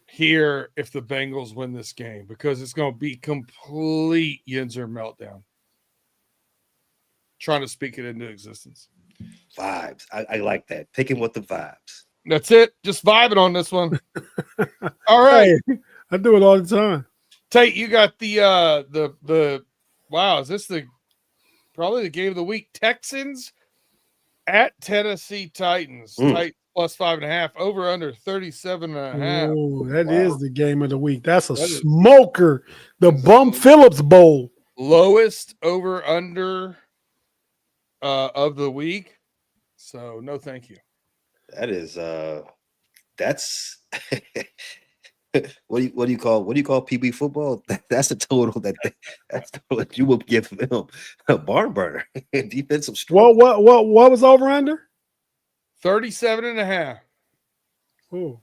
here if the Bengals win this game because it's going to be complete Yinzer meltdown. trying to speak it into existence. Vibes. I like that. Picking with the vibes. That's it. Just vibing on this one. All right. Hey, I do it all the time. Tate, you got the wow, is this probably the game of the week? Texans at Tennessee Titans. Titans plus 5.5, over under 37.5. Oh, that is the game of the week. That's a smoker. The Bum Phillips Bowl. Lowest over under of the week. So no thank you. That is that's what do you call PB football? That's the total that's the total that you will give them a barn burner. Defensive struggle. What was over under? 37.5. Oh.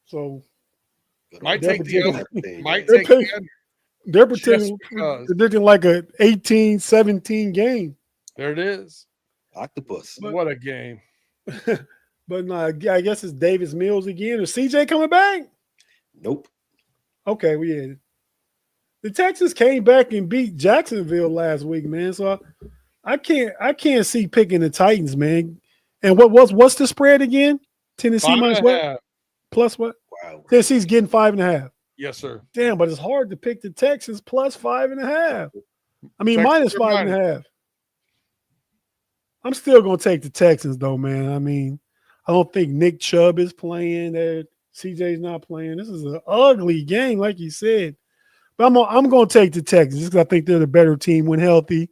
So might they're take the under. Might they're take the under. They're predicting like a 18-17 game. There it is. Octopus. What a game. But no, I guess it's Davis Mills again. Is CJ coming back? Nope. Okay, we had it. The Texans came back and beat Jacksonville last week, man. So I can't see picking the Titans, man. And what's the spread again? Tennessee minus what? Plus what? Wow. Tennessee's getting 5.5. Yes, sir. Damn, but it's hard to pick the Texans plus 5.5. I mean, Texans minus 5.5. I'm still gonna take the Texans though, man. I mean, I don't think Nick Chubb is playing. That CJ's not playing. This is an ugly game, like you said. But I'm gonna take the Texans just because I think they're the better team when healthy.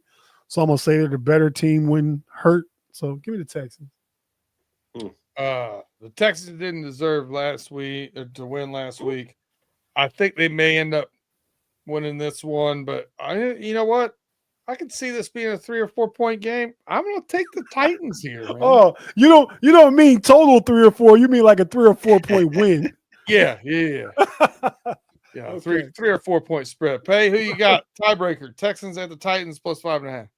So I'm gonna say they're the better team when hurt. So give me the Texans. The Texans didn't deserve to win last week. I think they may end up winning this one, but you know what? I can see this being a 3 or 4 point game. I'm going to take the Titans here. Man. Oh, you don't mean total 3 or 4. You mean like a 3 or 4 point win. Yeah. Okay. 3 or 4 point spread. Pay, who you got? Tiebreaker. Texans at the Titans plus 5.5.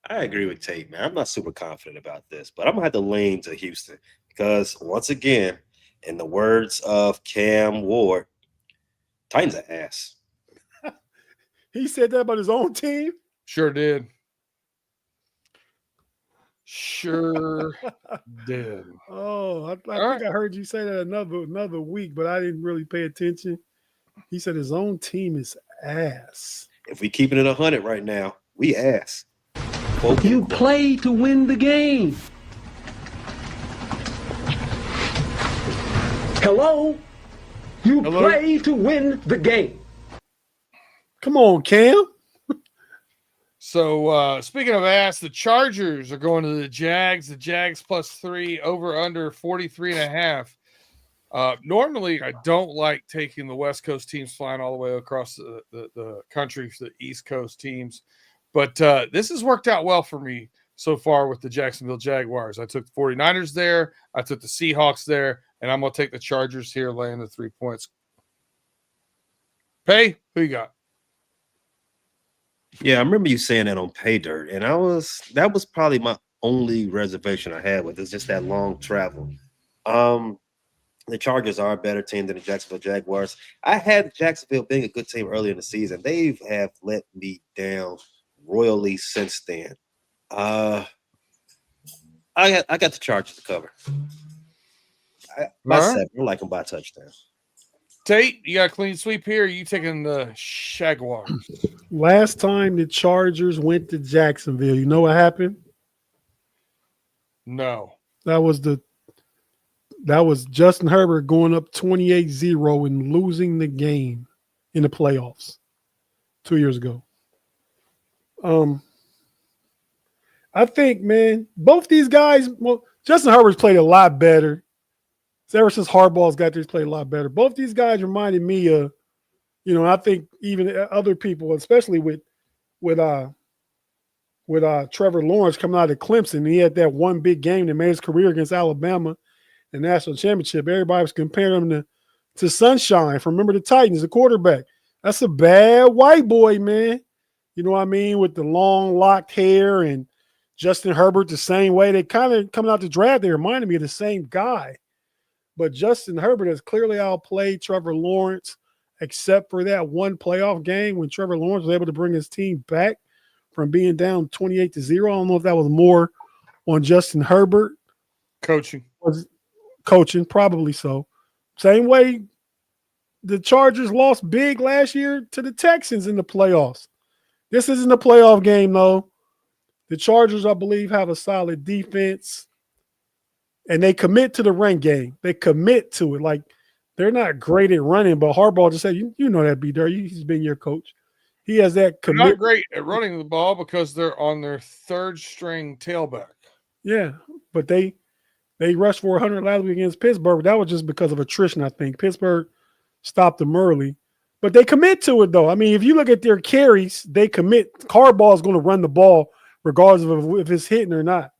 I agree with Tate, man. I'm not super confident about this, but I'm gonna have to lean to Houston because once again, in the words of Cam Ward, Titans are ass. He said that about his own team. Sure did. Sure did. Oh, I think I heard you say that another week, but I didn't really pay attention. He said his own team is ass. If we keeping it 100 right now, we ass. You play to win the game. Hello? You play to win the game. Come on, Cam. So, speaking of ass, the Chargers are going to the Jags. The Jags plus 3, over under 43.5. Normally, I don't like taking the West Coast teams flying all the way across the country for the East Coast teams. But this has worked out well for me so far with the Jacksonville Jaguars. I took the 49ers there. I took the Seahawks there. And I'm going to take the Chargers here, laying the 3 points. Pay, who you got? Yeah, I remember you saying that on Pay Dirt, and that was probably my only reservation I had with it. It's just that long travel. The Chargers are a better team than the Jacksonville Jaguars. I had Jacksonville being a good team early in the season. They have let me down royally since then. I got the Chargers to cover. By 7, I like them by a touchdown. Tate, you got a clean sweep here. Or you taking the Jaguars? Last time the Chargers went to Jacksonville, you know what happened? No. That was Justin Herbert going up 28-0 and losing the game in the playoffs 2 years ago. I think, man, both these guys, well, Justin Herbert's played a lot better. Ever since Harbaugh's got there, he's played a lot better. Both these guys reminded me of, I think even other people, especially with Trevor Lawrence coming out of Clemson. He had that one big game that made his career against Alabama, the national championship. Everybody was comparing him to Sunshine from Remember the Titans, the quarterback. That's a bad white boy, man. You know what I mean? With the long locked hair, and Justin Herbert the same way. They kind of coming out the draft, they reminded me of the same guy. But Justin Herbert has clearly outplayed Trevor Lawrence, except for that one playoff game when Trevor Lawrence was able to bring his team back from being down 28-0. I don't know if that was more on Justin Herbert Coaching. was coaching, probably so. Same way the Chargers lost big last year to the Texans in the playoffs. This isn't a playoff game, though. The Chargers, I believe, have a solid defense, and they commit to the run game. They commit to it. Like, they're not great at running, but Harbaugh just said, you know that, B. There, he's been your coach. He has that They're commitment. not great at running the ball because they're on their third string tailback. Yeah, but they rushed for 100 last week against Pittsburgh. That was just because of attrition, I think. Pittsburgh stopped them early. But they commit to it, though. I mean, if you look at their carries, they commit. Harbaugh is going to run the ball regardless of if it's hitting or not.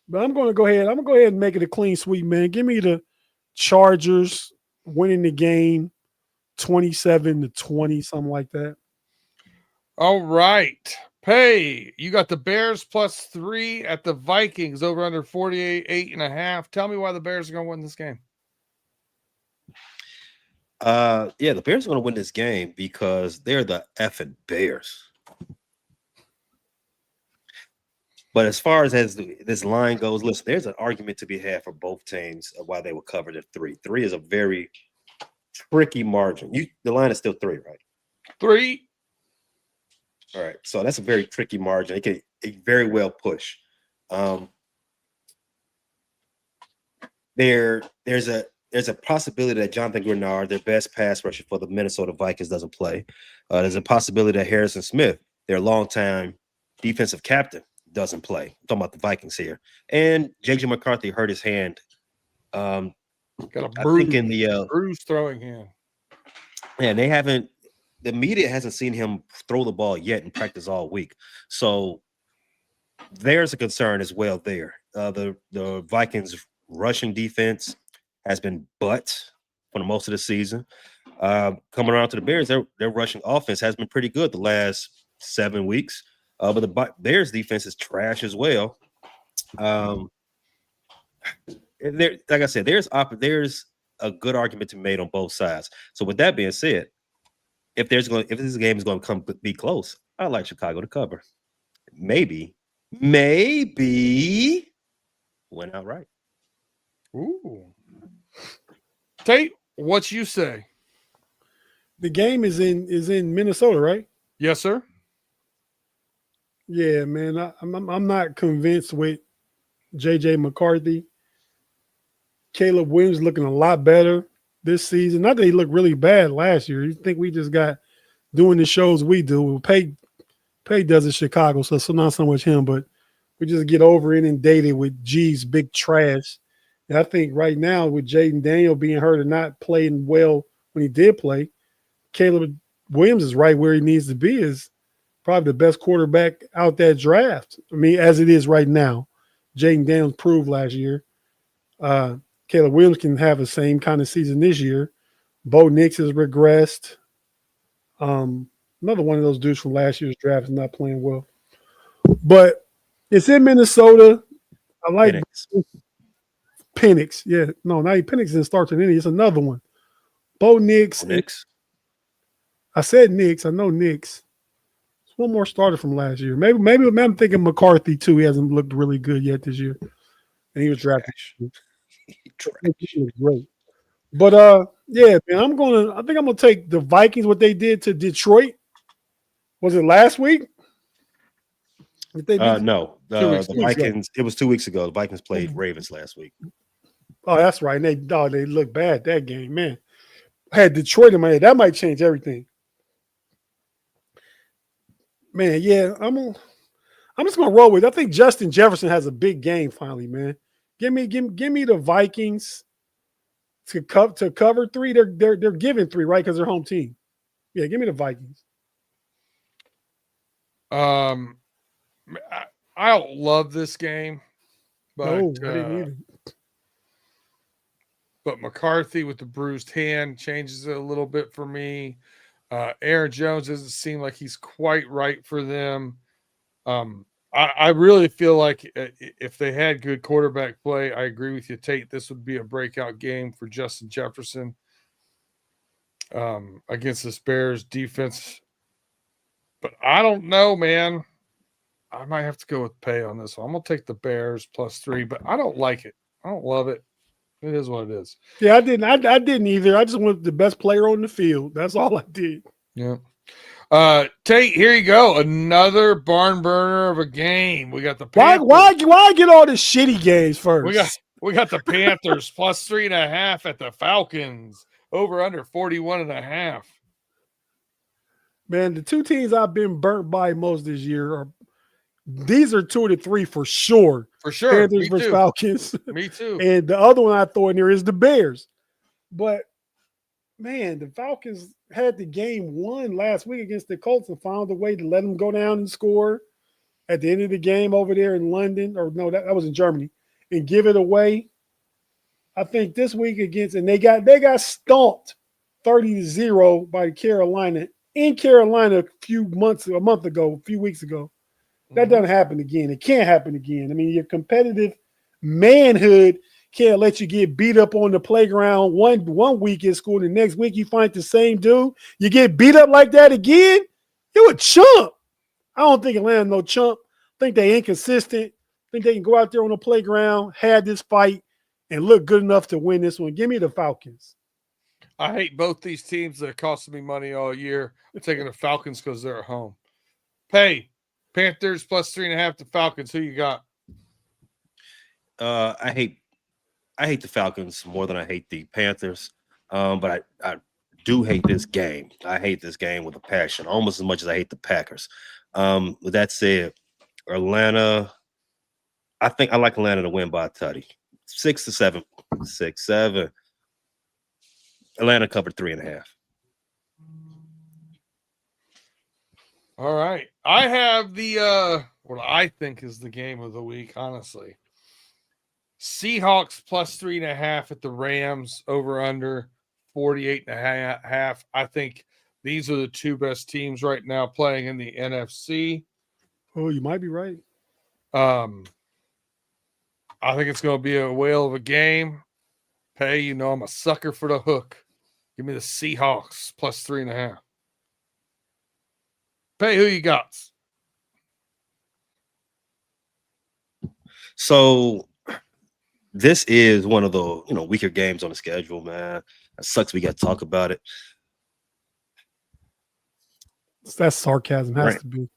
But I'm going to go ahead. I'm going to go ahead and make it a clean sweep, man. Give me the Chargers winning the game 27-20, something like that. All right. Pay, you got the Bears +3 at the Vikings over under 48.5. Tell me why the Bears are going to win this game. Yeah, the Bears are going to win this game because they're the effing Bears. But as far as this line goes, listen, there's an argument to be had for both teams of why they were covered at 3. 3 is a very tricky margin. The line is still 3, right? 3. All right, so that's a very tricky margin. It can very well push. There's a possibility that Jonathan Grenard, their best pass rusher for the Minnesota Vikings, doesn't play. There's a possibility that Harrison Smith, their longtime defensive captain, doesn't play. I'm talking about the Vikings here. And J.J. McCarthy hurt his hand. Got a bruised throwing hand. And the media hasn't seen him throw the ball yet in practice all week. So there's a concern as well there. The Vikings rushing defense has been butt for the most of the season. Coming around to the Bears, their rushing offense has been pretty good the last 7 weeks. But the Bears defense is trash as well. Like I said, there's a good argument to be made on both sides. So with that being said, if this game is going to be close, I like Chicago to cover. Maybe win outright. Ooh. Tate, what you say? The game is in Minnesota, right? Yes, sir. Yeah, man. I'm not convinced with J.J. McCarthy. Caleb Williams looking a lot better this season. Not that he looked really bad last year. You think we just got doing the shows we do. Pay does it Chicago, so not so much him, but we just get over inundated with G's big trash. And I think right now with Jaden Daniel being hurt and not playing well when he did play, Caleb Williams is right where he needs to be, is probably the best quarterback out that draft. I mean, as it is right now. Jaden Daniels proved last year. Caleb Williams can have the same kind of season this year. Bo Nix has regressed. Another one of those dudes from last year's draft is not playing well. But it's in Minnesota. I like Penix. Yeah, no, not Penix didn't start to any. It's another one. Bo Nix. I said Nix. I know Nix. It's one more starter from last year. Maybe I'm thinking McCarthy too. He hasn't looked really good yet this year, and he was drafted. He was great. But yeah, man, I think I'm gonna take the Vikings. What they did to Detroit. Was it last week? No, the Vikings. It was 2 weeks ago. The Vikings played Ravens last week. Oh, that's right. And they look bad that game, man. I had Detroit in my head. That might change everything. Man, yeah, I'm just gonna roll with it. I think Justin Jefferson has a big game finally, man. Give me the Vikings to cover 3. They're giving 3, right? Because they're home team. Yeah, give me the Vikings. I don't love this game, but no, I didn't either. But McCarthy with the bruised hand changes it a little bit for me. Aaron Jones doesn't seem like he's quite right for them. I really feel like if they had good quarterback play, I agree with you, Tate. This would be a breakout game for Justin Jefferson against this Bears defense. But I don't know, man. I might have to go with Pay on this one. I'm gonna take the Bears +3, but I don't like it. I don't love it. It is what it is. Yeah, I didn't. I didn't either. I just went with the best player on the field. That's all I did. Yeah. Tate, here you go. Another barn burner of a game. We got the Panthers. Why get all the shitty games first? We got the Panthers +3.5 at the Falcons. Over under 41.5. Man, the two teams I've been burnt by most this year are these are 2 of the 3 for sure. For sure. Panthers versus Falcons. Me too. And the other one I throw in there is the Bears. But man, the Falcons had the game won last week against the Colts and found a way to let them go down and score at the end of the game over there in London. Or no, that was in Germany, and give it away. I think this week and they got stomped 30-0 by Carolina in Carolina a few weeks ago. That doesn't happen again. It can't happen again. I mean, your competitive manhood can't let you get beat up on the playground one week in school. The next week you find the same dude. You get beat up like that again, you a chump. I don't think Atlanta's no chump. I think they inconsistent. I think they can go out there on the playground, have this fight, and look good enough to win this one. Give me the Falcons. I hate both these teams that are costing me money all year. I'm taking the Falcons because they're at home. Pay. Panthers +3.5 to Falcons. Who you got? I hate the Falcons more than I hate the Panthers. But I do hate this game. I hate this game with a passion, almost as much as I hate the Packers. With that said, Atlanta, I think I like Atlanta to win by a tutty. 6-7. 6-7. Atlanta covered 3.5. All right. I have the what I think is the game of the week, honestly. Seahawks +3.5 at the Rams, over under 48.5. I think these are the two best teams right now playing in the NFC. Oh, you might be right. I think it's going to be a whale of a game. Pay, you know, I'm a sucker for the hook. Give me the Seahawks +3.5. Pay, who you got? So this is one of the weaker games on the schedule, man. It sucks we got to talk about it. That's sarcasm. Has Right. to be.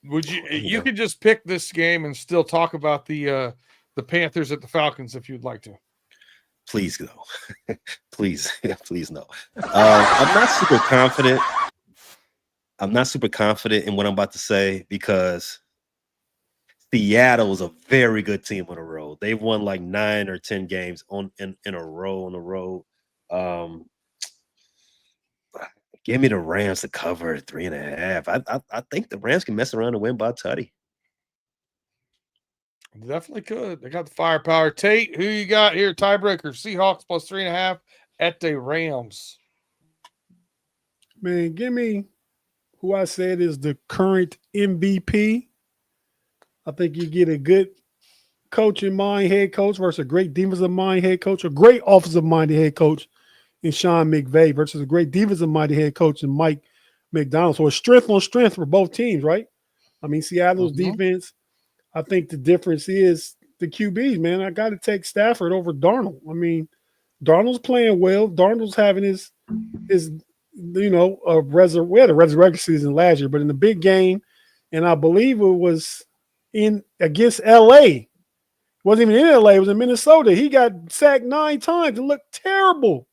Would you could just pick this game and still talk about the Panthers at the Falcons if you'd like to. Please no. please no. I'm not super confident. I'm not super confident in what I'm about to say because Seattle is a very good team on the road. They've won like 9 or 10 games in a row on the road. Give me the Rams to cover 3.5. I think the Rams can mess around and win by tutty. Definitely could. They got the firepower. Tate, who you got here? Tiebreaker. Seahawks +3.5 at the Rams. Man, give me who I said is the current MVP. I think you get a good coach in mind, head coach, versus a great defensive mind head coach, a great offensive minded head coach in Sean McVay versus a great defensive minded head coach in Mike McDonald. So it's strength on strength for both teams, right? I mean, Seattle's defense, I think the difference is the QBs, man. I got to take Stafford over Darnold. I mean, Darnold's playing well. Darnold's having his we had a resurrection season last year, but in the big game, and I believe it was against LA. It wasn't even in LA, it was in Minnesota. He got sacked 9 times and looked terrible.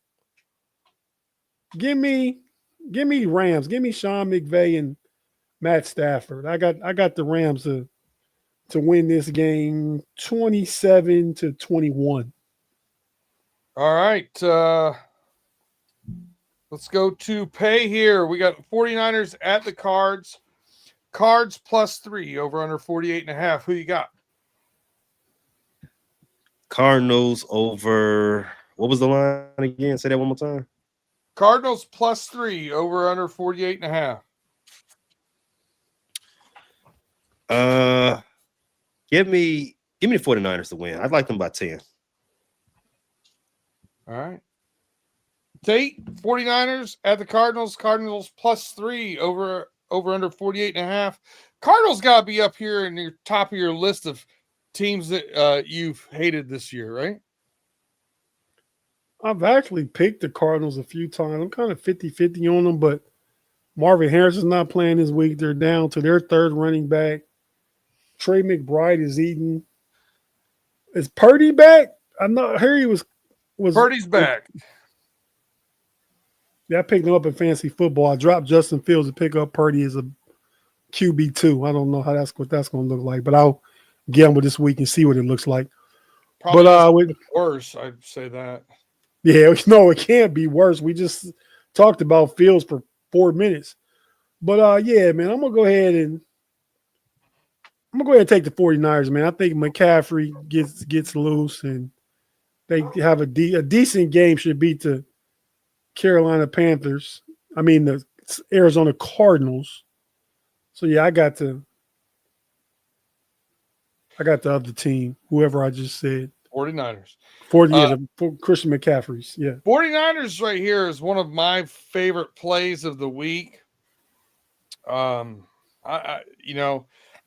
Give me Rams. Give me Sean McVay and Matt Stafford. I got the Rams to win this game 27-21. All right. Let's go to Pay here. We got 49ers at the Cards. Cards +3 over under 48.5. Who you got? Cardinals over. What was the line again? Say that one more time. Cardinals +3 over under 48.5. Give me the 49ers to win. I'd like them by 10. All right. Tate, 49ers at the Cardinals. Cardinals +3 over under 48.5. Cardinals got to be up here in your top of your list of teams that you've hated this year, right? I've actually picked the Cardinals a few times. I'm kind of 50-50 on them, but Marvin Harrison's not playing this week. They're down to their third running back. Trey McBride is eating. Is Purdy back? I'm not. Harry was Purdy's back. Yeah, I picked him up in fantasy football. I dropped Justin Fields to pick up Purdy as a QB2. I don't know how what that's going to look like, but I'll gamble this week and see what it looks like. Probably but worse, I'd say that. Yeah, no, it can't be worse. We just talked about Fields for 4 minutes. But yeah, man, I'm gonna go ahead and take the 49ers, man. I think McCaffrey gets loose and they have a decent game, should beat the Carolina Panthers. I mean the Arizona Cardinals. So yeah, I got the other team, whoever I just said. 49ers. Christian McCaffrey's. Yeah. 49ers right here is one of my favorite plays of the week. I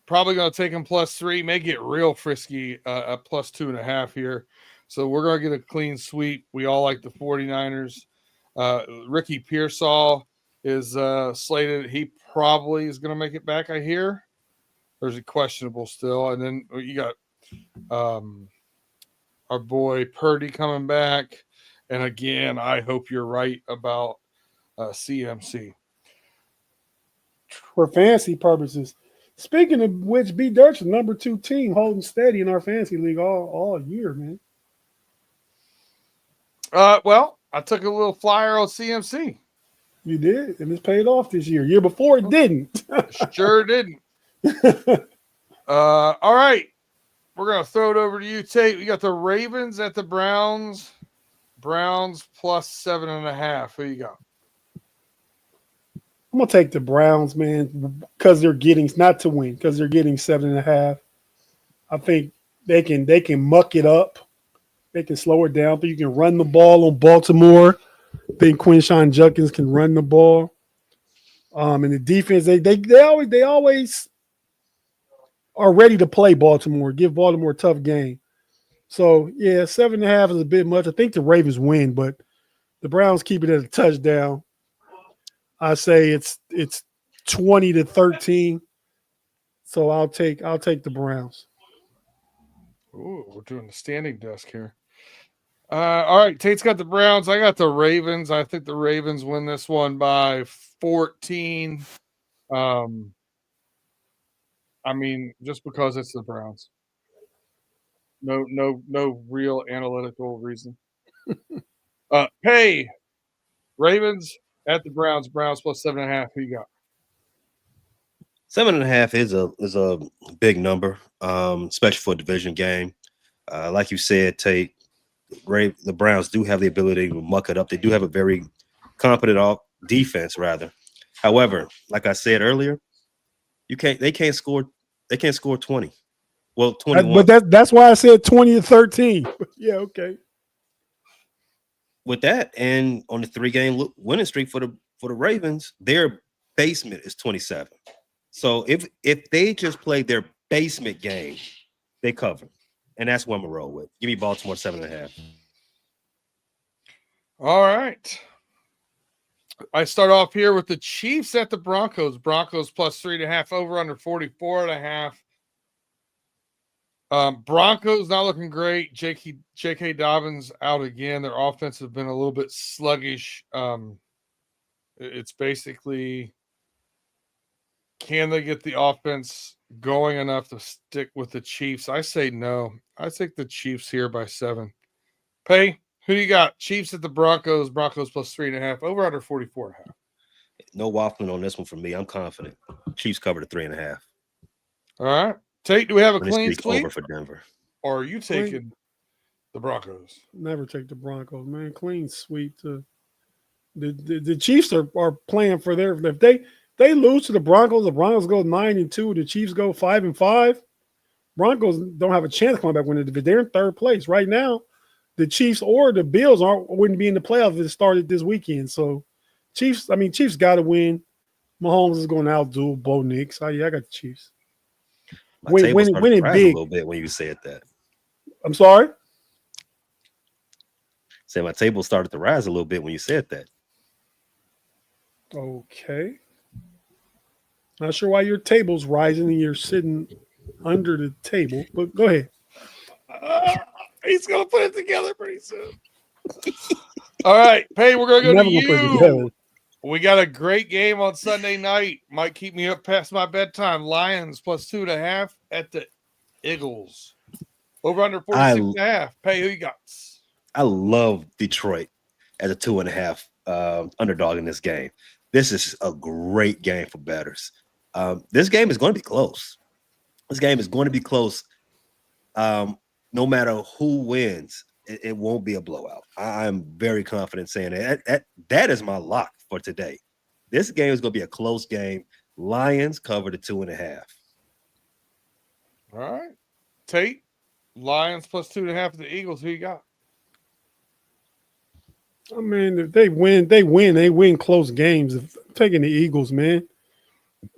probably going to take them +3, may get real frisky, a +2.5 here. So we're going to get a clean sweep. We all like the 49ers. Ricky Pearsall is slated. He probably is going to make it back, I hear. Or is he questionable still? And then you got our boy Purdy coming back. And again, I hope you're right about CMC. For fantasy purposes. Speaking of which, B Dirt's the number 2 team holding steady in our fantasy league all year, man. Well, I took a little flyer on CMC. You did, and it's paid off this year. Year before, it didn't. Sure didn't. All right. We're going to throw it over to you, Tate. We got the Ravens at the Browns. Browns +7.5. Who you got? I'm going to take the Browns, man, because they're getting – not to win, because they're getting 7.5. I think they can muck it up. They can slow it down. But you can run the ball on Baltimore. I think Quinshon Judkins can run the ball. And the defense, they always are ready to play Baltimore, give Baltimore a tough game. So, yeah, 7.5 is a bit much. I think the Ravens win, but the Browns keep it at a touchdown. I say it's 20-13. So I'll take the Browns. Ooh, we're doing the standing desk here. All right, Tate's got the Browns. I got the Ravens. I think the Ravens win this one by 14. I mean, just because it's the Browns. No real analytical reason. Hey, Ravens at the Browns. Browns +7.5. Who you got? 7.5 is a big number, especially for a division game. Like you said, Tate, the Browns do have the ability to muck it up. They do have a very competent defense, rather. However, like I said earlier, they can't score 20. Well, 21. But that's why I said 20-13. Yeah, okay. With that, and on the 3-game winning streak for the Ravens, their basement is 27. So if they just play their basement game, they cover. And that's what I'm going to roll with. Give me Baltimore 7.5. All right. I start off here with the Chiefs at the Broncos. Broncos +3.5, over under 44.5. Broncos not looking great. J.K. Dobbins out again. Their offense has been a little bit sluggish. It's basically, can they get the offense going enough to stick with the Chiefs? I say no. I take the Chiefs here by 7. Pay, who you got? Chiefs at the Broncos. Broncos +3.5, over under 44.5. No waffling on this one for me. I'm confident. Chiefs cover the 3.5. All right. Tate, do we have a clean sweep? Over for Denver. Or are you taking the Broncos? Never take the Broncos, man. Clean sweep. The Chiefs are playing for their – if they lose to the Broncos go 9-2, the Chiefs go 5-5. Broncos don't have a chance coming back when they're in third place. Right now, the Chiefs or the Bills wouldn't be in the playoffs if it started this weekend. So Chiefs got to win. Mahomes is going to outdo Bo Nix. I got the Chiefs. My table started to Winning rise big. a little bit when you said that. I'm sorry? Say my table started to rise a little bit when you said that. Okay. Not sure why your table's rising and you're sitting under the table, but go ahead. He's going to put it together pretty soon. All right, Pay, we're going to go to you. We got a great game on Sunday night. Might keep me up past my bedtime. Lions plus 2.5 at the Eagles. Over under 46.5. Pay, who you got? I love Detroit as a 2.5 underdog in this game. This is a great game for bettors. This game is going to be close. This game is going to be close. No matter who wins, it won't be a blowout. I'm very confident saying that is my lock for today. This game is going to be a close game. Lions cover the 2.5. All right. Tate, Lions plus 2.5 at the Eagles. Who you got? I mean, if they win close games. I'm taking the Eagles, man.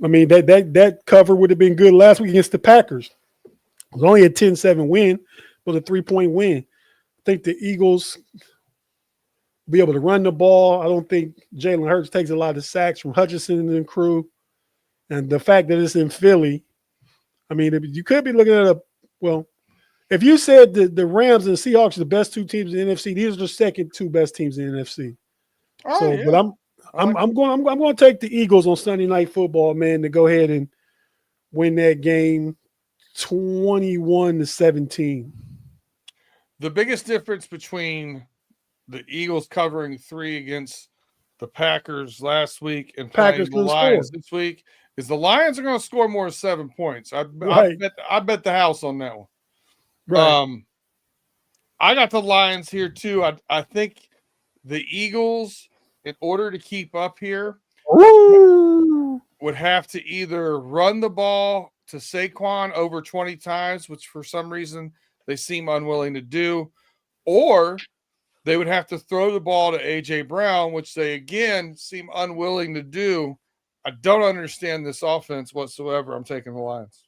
I mean, that cover would have been good last week against the Packers. It was only a 10-7 win, but a 3-point win. I think the Eagles be able to run the ball. I don't think Jalen Hurts takes a lot of sacks from Hutchinson and crew. And the fact that it's in Philly, I mean, you could be looking at if you said the Rams and the Seahawks are the best two teams in the NFC, these are the second two best teams in the NFC. But I'm going to take the Eagles on Sunday Night Football, man, to go ahead and win that game 21-17. The biggest difference between the Eagles covering 3 against the Packers last week and playing the Lions this week is the Lions are going to score more than 7 points. I bet the house on that one. Right. I got the Lions here too. I think the Eagles, in order to keep up here, would have to either run the ball to Saquon over 20 times, which for some reason they seem unwilling to do, or they would have to throw the ball to A.J. Brown, which they, again, seem unwilling to do. I don't understand this offense whatsoever. I'm taking the Lions.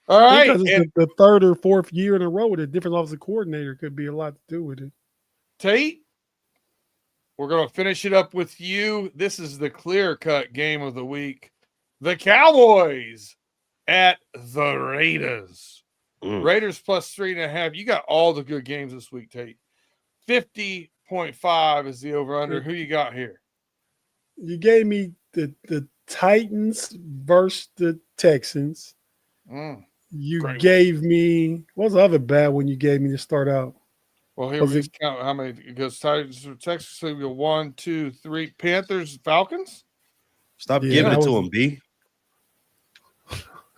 All right. Because it's the third or fourth year in a row with a different offensive coordinator could be a lot to do with it. Tate, we're going to finish it up with you. This is the clear-cut game of the week. The Cowboys at the Raiders. Raiders plus 3.5. You got all the good games this week, Tate. 50.5 is the over-under. Who you got here? You gave me the Titans versus the Texans. You gave me – what's the other bad one you gave me to start out? Well, here we just count how many. It goes Titans, Texas, so we go 1, 2, 3. Panthers, Falcons? Stop giving it to them, B.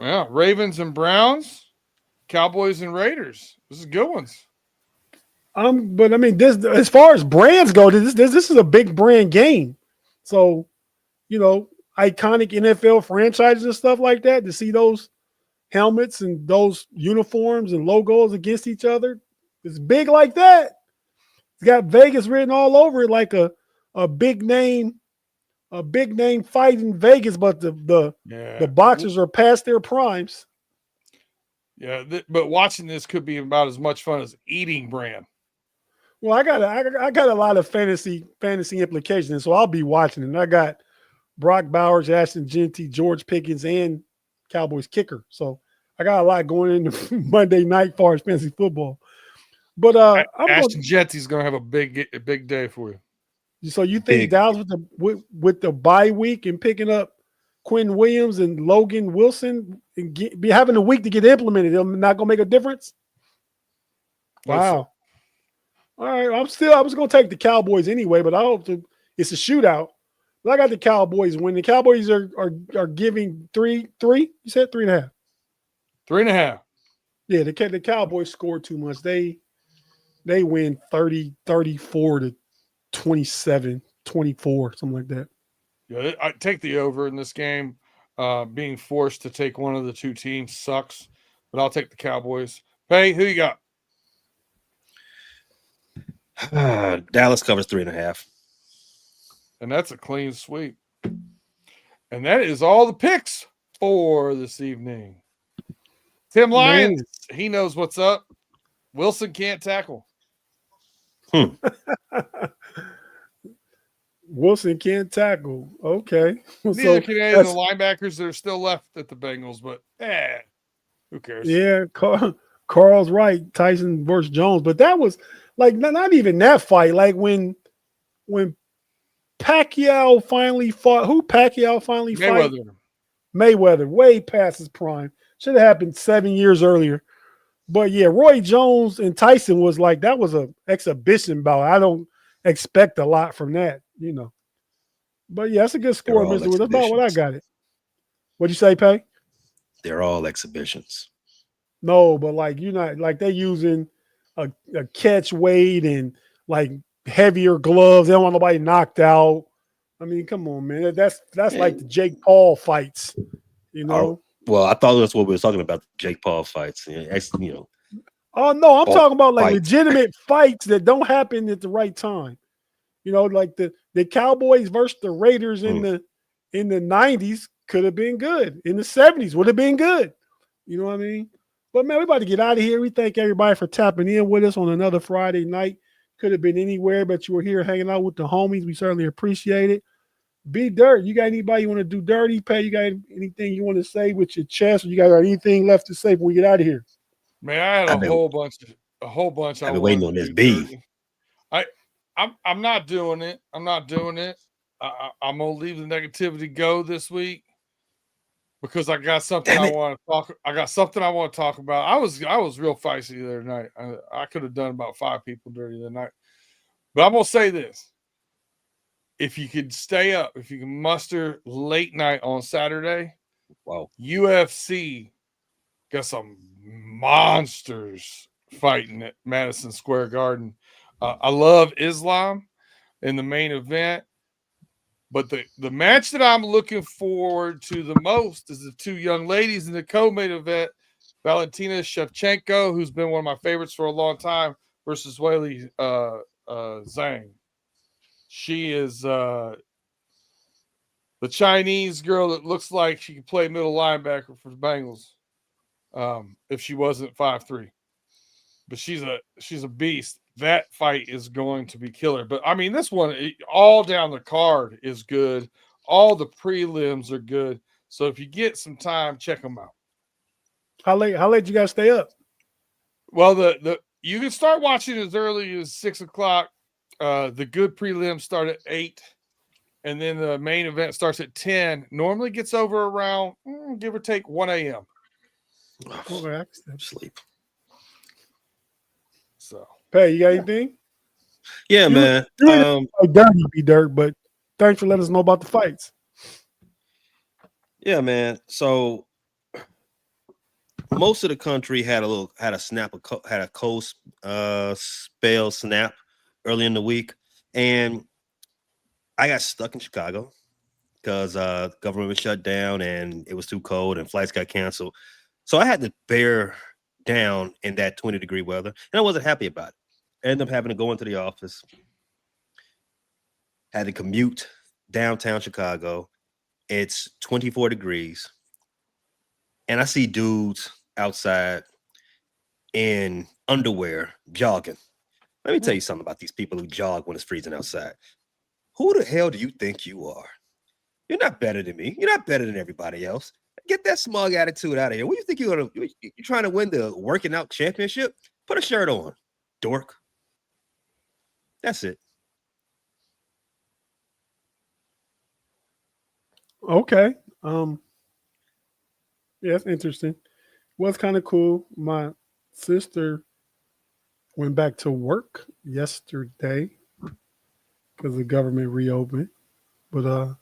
Yeah, Ravens and Browns. Cowboys and Raiders. This is good ones. But I mean, this as far as brands go, this is a big brand game. So, iconic NFL franchises and stuff like that, to see those helmets and those uniforms and logos against each other, it's big like that. It's got Vegas written all over it, like a big name fight in Vegas, but the boxers are past their primes. Yeah, but watching this could be about as much fun as eating brand. Well, I got a lot of fantasy implications, so I'll be watching it. And I got Brock Bowers, Ashton Genty, George Pickens, and Cowboys kicker. So I got a lot going into Monday night as far as fantasy football. But Ashton Genty's going to have a big day for you. So you think Dallas with the bye week and picking up Quinn Williams and Logan Wilson and be having a week to get implemented, they're not going to make a difference? Wow. All right. I was going to take the Cowboys anyway, but I hope it's a shootout. But I got the Cowboys win. The Cowboys are giving 3. You said 3.5. 3.5. Yeah, the Cowboys scored too much. They win 30-34 to 27-24, something like that. Yeah, I take the over in this game. Being forced to take one of the two teams sucks, but I'll take the Cowboys. Hey, who you got? Dallas covers 3.5. And that's a clean sweep. And that is all the picks for this evening. Tim Lyons, he knows what's up. Wilson can't tackle. Wilson can't tackle. Okay. Neither can any of the linebackers that are still left at the Bengals, but who cares? Yeah, Carl's right. Tyson versus Jones. But that was like not even that fight. Like when Pacquiao finally fought, who Pacquiao finally fought? Mayweather, way past his prime. Should have happened 7 years earlier. But yeah, Roy Jones and Tyson was like, that was an exhibition bout. I don't expect a lot from that, you know. But yeah, that's a good score, Mr. Wood. That's about what I got it. What'd you say, Pay? They're all exhibitions. No, but like you're not like they're using a catch weight and like heavier gloves. They don't want nobody knocked out. I mean, come on, man. That's like the Jake Paul fights, you know. Well, I thought that's what we were talking about, Jake Paul fights. You know. Oh no, I'm talking about like legitimate fights that don't happen at the right time. You know, like the Cowboys versus the Raiders in the 90s could have been good. In the 70s would have been good. You know what I mean? But man, we're about to get out of here. We thank everybody for tapping in with us on another Friday night. Could have been anywhere, but you were here hanging out with the homies. We certainly appreciate it. Be Dirt. You got anybody you want to do dirty? Pay? You got anything you want to say with your chest? Or you got anything left to say before we get out of here? Man, I had a whole bunch. I've been waiting on this B. I'm not doing it. I'm gonna leave the negativity go this week because I got something I want to talk about. I was real feisty the other night. I could have done about 5 people dirty the other night, but I'm gonna say this. If you could stay up, if you can muster late night on Saturday, wow, UFC got some monsters fighting at Madison Square Garden. I love Islam in the main event, but the match that I'm looking forward to the most is the 2 young ladies in the co-main event, Valentina Shevchenko, who's been one of my favorites for a long time, versus Weili Zhang. She is the Chinese girl that looks like she could play middle linebacker for the Bengals if she wasn't 5'3". But she's a beast. That fight is going to be killer. But I mean, this one all down the card is good. All the prelims are good. So if you get some time, check them out. How late you guys stay up? Well, you can start watching as early as 6 o'clock. The good prelims start at 8, and then the main event starts at 10. Normally gets over around give or take 1 a.m. Oh, sleep. So, Pay, you got anything? Yeah, man. Dirty be dirt, but thanks for letting us know about the fights. Yeah, man. So most of the country had a cold spell snap early in the week, and I got stuck in Chicago because government was shut down and it was too cold and flights got canceled. So I had to bear down in that 20-degree weather, and I wasn't happy about it. I ended up having to go into the office, had to commute downtown Chicago. It's 24 degrees, and I see dudes outside in underwear jogging. Let me tell you something about these people who jog when it's freezing outside. Who the hell do you think you are? You're not better than me. You're not better than everybody else. Get that smug attitude out of here. What do you think you're trying to win the working out championship? Put a shirt on, dork. That's it. Okay. Yeah, that's interesting. Was kind of cool. My sister went back to work yesterday because the government reopened. But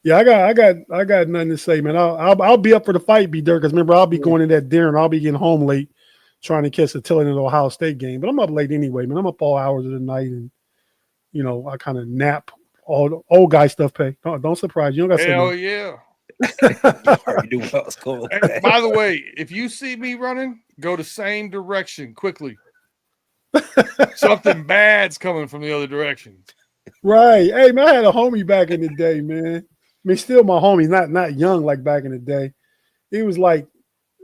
yeah, I got nothing to say, man. I'll be up for the fight, B Dirk, because remember I'll be going to that dinner and I'll be getting home late trying to catch the tail end of the Ohio State game. But I'm up late anyway, man. I'm up all hours of the night, and you know I kind of nap all the old guy stuff. Pay don't surprise you. Don't got hell yeah. You do well. It's cool. And by the way, if you see me running, go the same direction quickly. Something bad's coming from the other direction. Right. Hey, man, I had a homie back in the day, man. mean, still my homie, not young like back in the day. It was like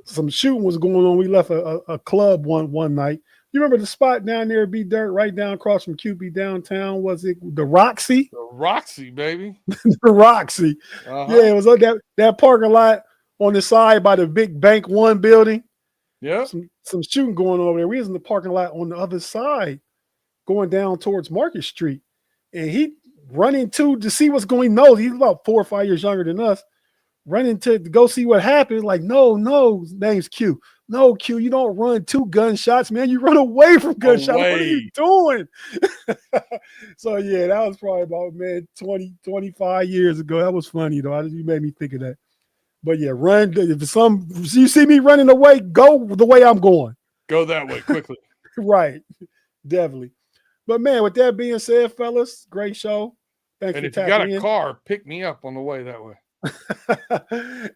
some shooting was going on. We left a club one night. You remember the spot down there, B Dirt, right down across from QB downtown? Was it the Roxy? The Roxy, baby. The Roxy. Uh-huh. Yeah, it was on that parking lot on the side by the big Bank One building. Yeah. Some shooting going on over there. We was in the parking lot on the other side, going down towards Market Street. And he running to see what's going on. He's about 4 or 5 years younger than us. Running to go see what happened. Like, no, his name's Q. No, Q, you don't run 2 gunshots, man. You run away from gunshots. What are you doing? So, yeah, that was probably about, 20, 25 years ago. That was funny, though. You made me think of that. But, yeah, run. If you see me running away, go the way I'm going. Go that way quickly. Right. Definitely. But, man, with that being said, fellas, great show. Thanks and for if you got a in. car, pick me up on the way that way.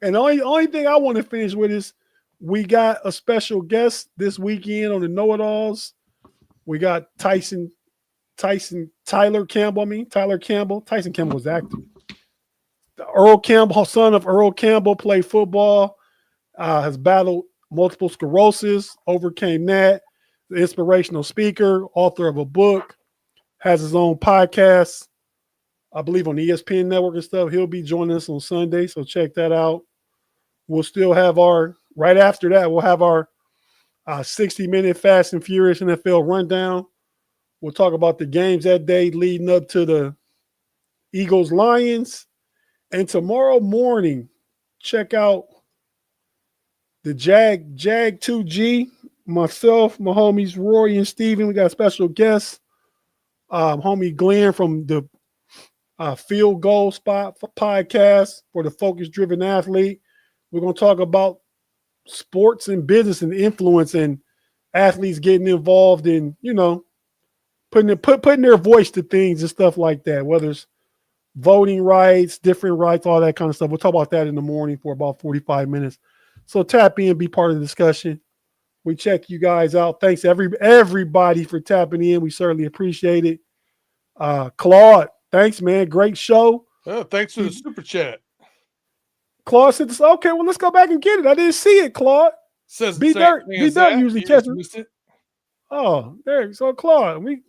And the only thing I want to finish with is we got a special guest this weekend on the Know-It-Alls. We got Tyler Campbell. Tyson Campbell was actor. Earl Campbell, son of Earl Campbell, played football, has battled multiple sclerosis, overcame that. The inspirational speaker, author of a book, has his own podcast, I believe on the ESPN network and stuff. He'll be joining us on Sunday, so check that out. We'll still have right after that, we'll have our 60-minute Fast and Furious NFL rundown. We'll talk about the games that day leading up to the Eagles-Lions. And tomorrow morning, check out the Jag 2G, myself, my homies Rory and Steven. We got a special guest, homie Glenn from the Field Goal Spot podcast for the Focus Driven Athlete. We're going to talk about sports and business and influence and athletes getting involved in, putting their voice to things and stuff like that, whether it's voting rights, different rights, all that kind of stuff. We'll talk about that in the morning for about 45 minutes. So tap in, be part of the discussion. We check you guys out. Thanks everybody for tapping in. We certainly appreciate it. Claude, thanks, man. Great show. Oh, thanks for the super chat. Claude said, okay, well, let's go back and get it. I didn't see it, Claude. Says B Dirt usually catches it. Oh, there. So, Claude, we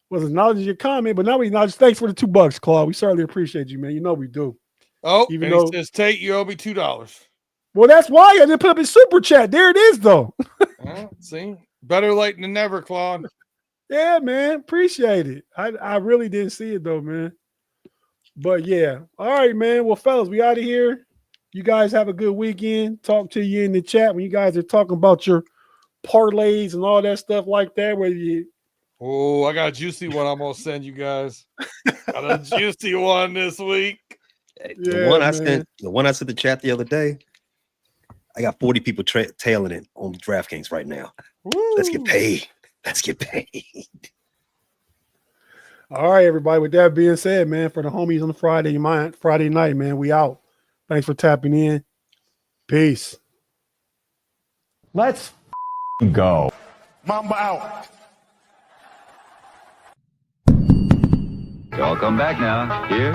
was acknowledging your comment, but now we acknowledge. Thanks for the $2, Claude. We certainly appreciate you, man. You know we do. Oh, even though it says Tate, you owe me $2. Well, that's why I didn't put up a super chat. There it is, though. See, better late than never, Claude. Yeah, man. Appreciate it. I really didn't see it, though, man. But, yeah. All right, man. Well, fellas, we out of here. You guys have a good weekend. Talk to you in the chat when you guys are talking about your parlays and all that stuff like that. Oh, I got a juicy one I'm going to send you guys. Got a juicy one this week. The one I sent the chat the other day, I got 40 people tailing it on DraftKings right now. Woo. Let's get paid. All right, everybody. With that being said, man, for the homies on the Friday night, man, we out. Thanks for tapping in. Peace. Let's go. Mamba out. Y'all come back now. Here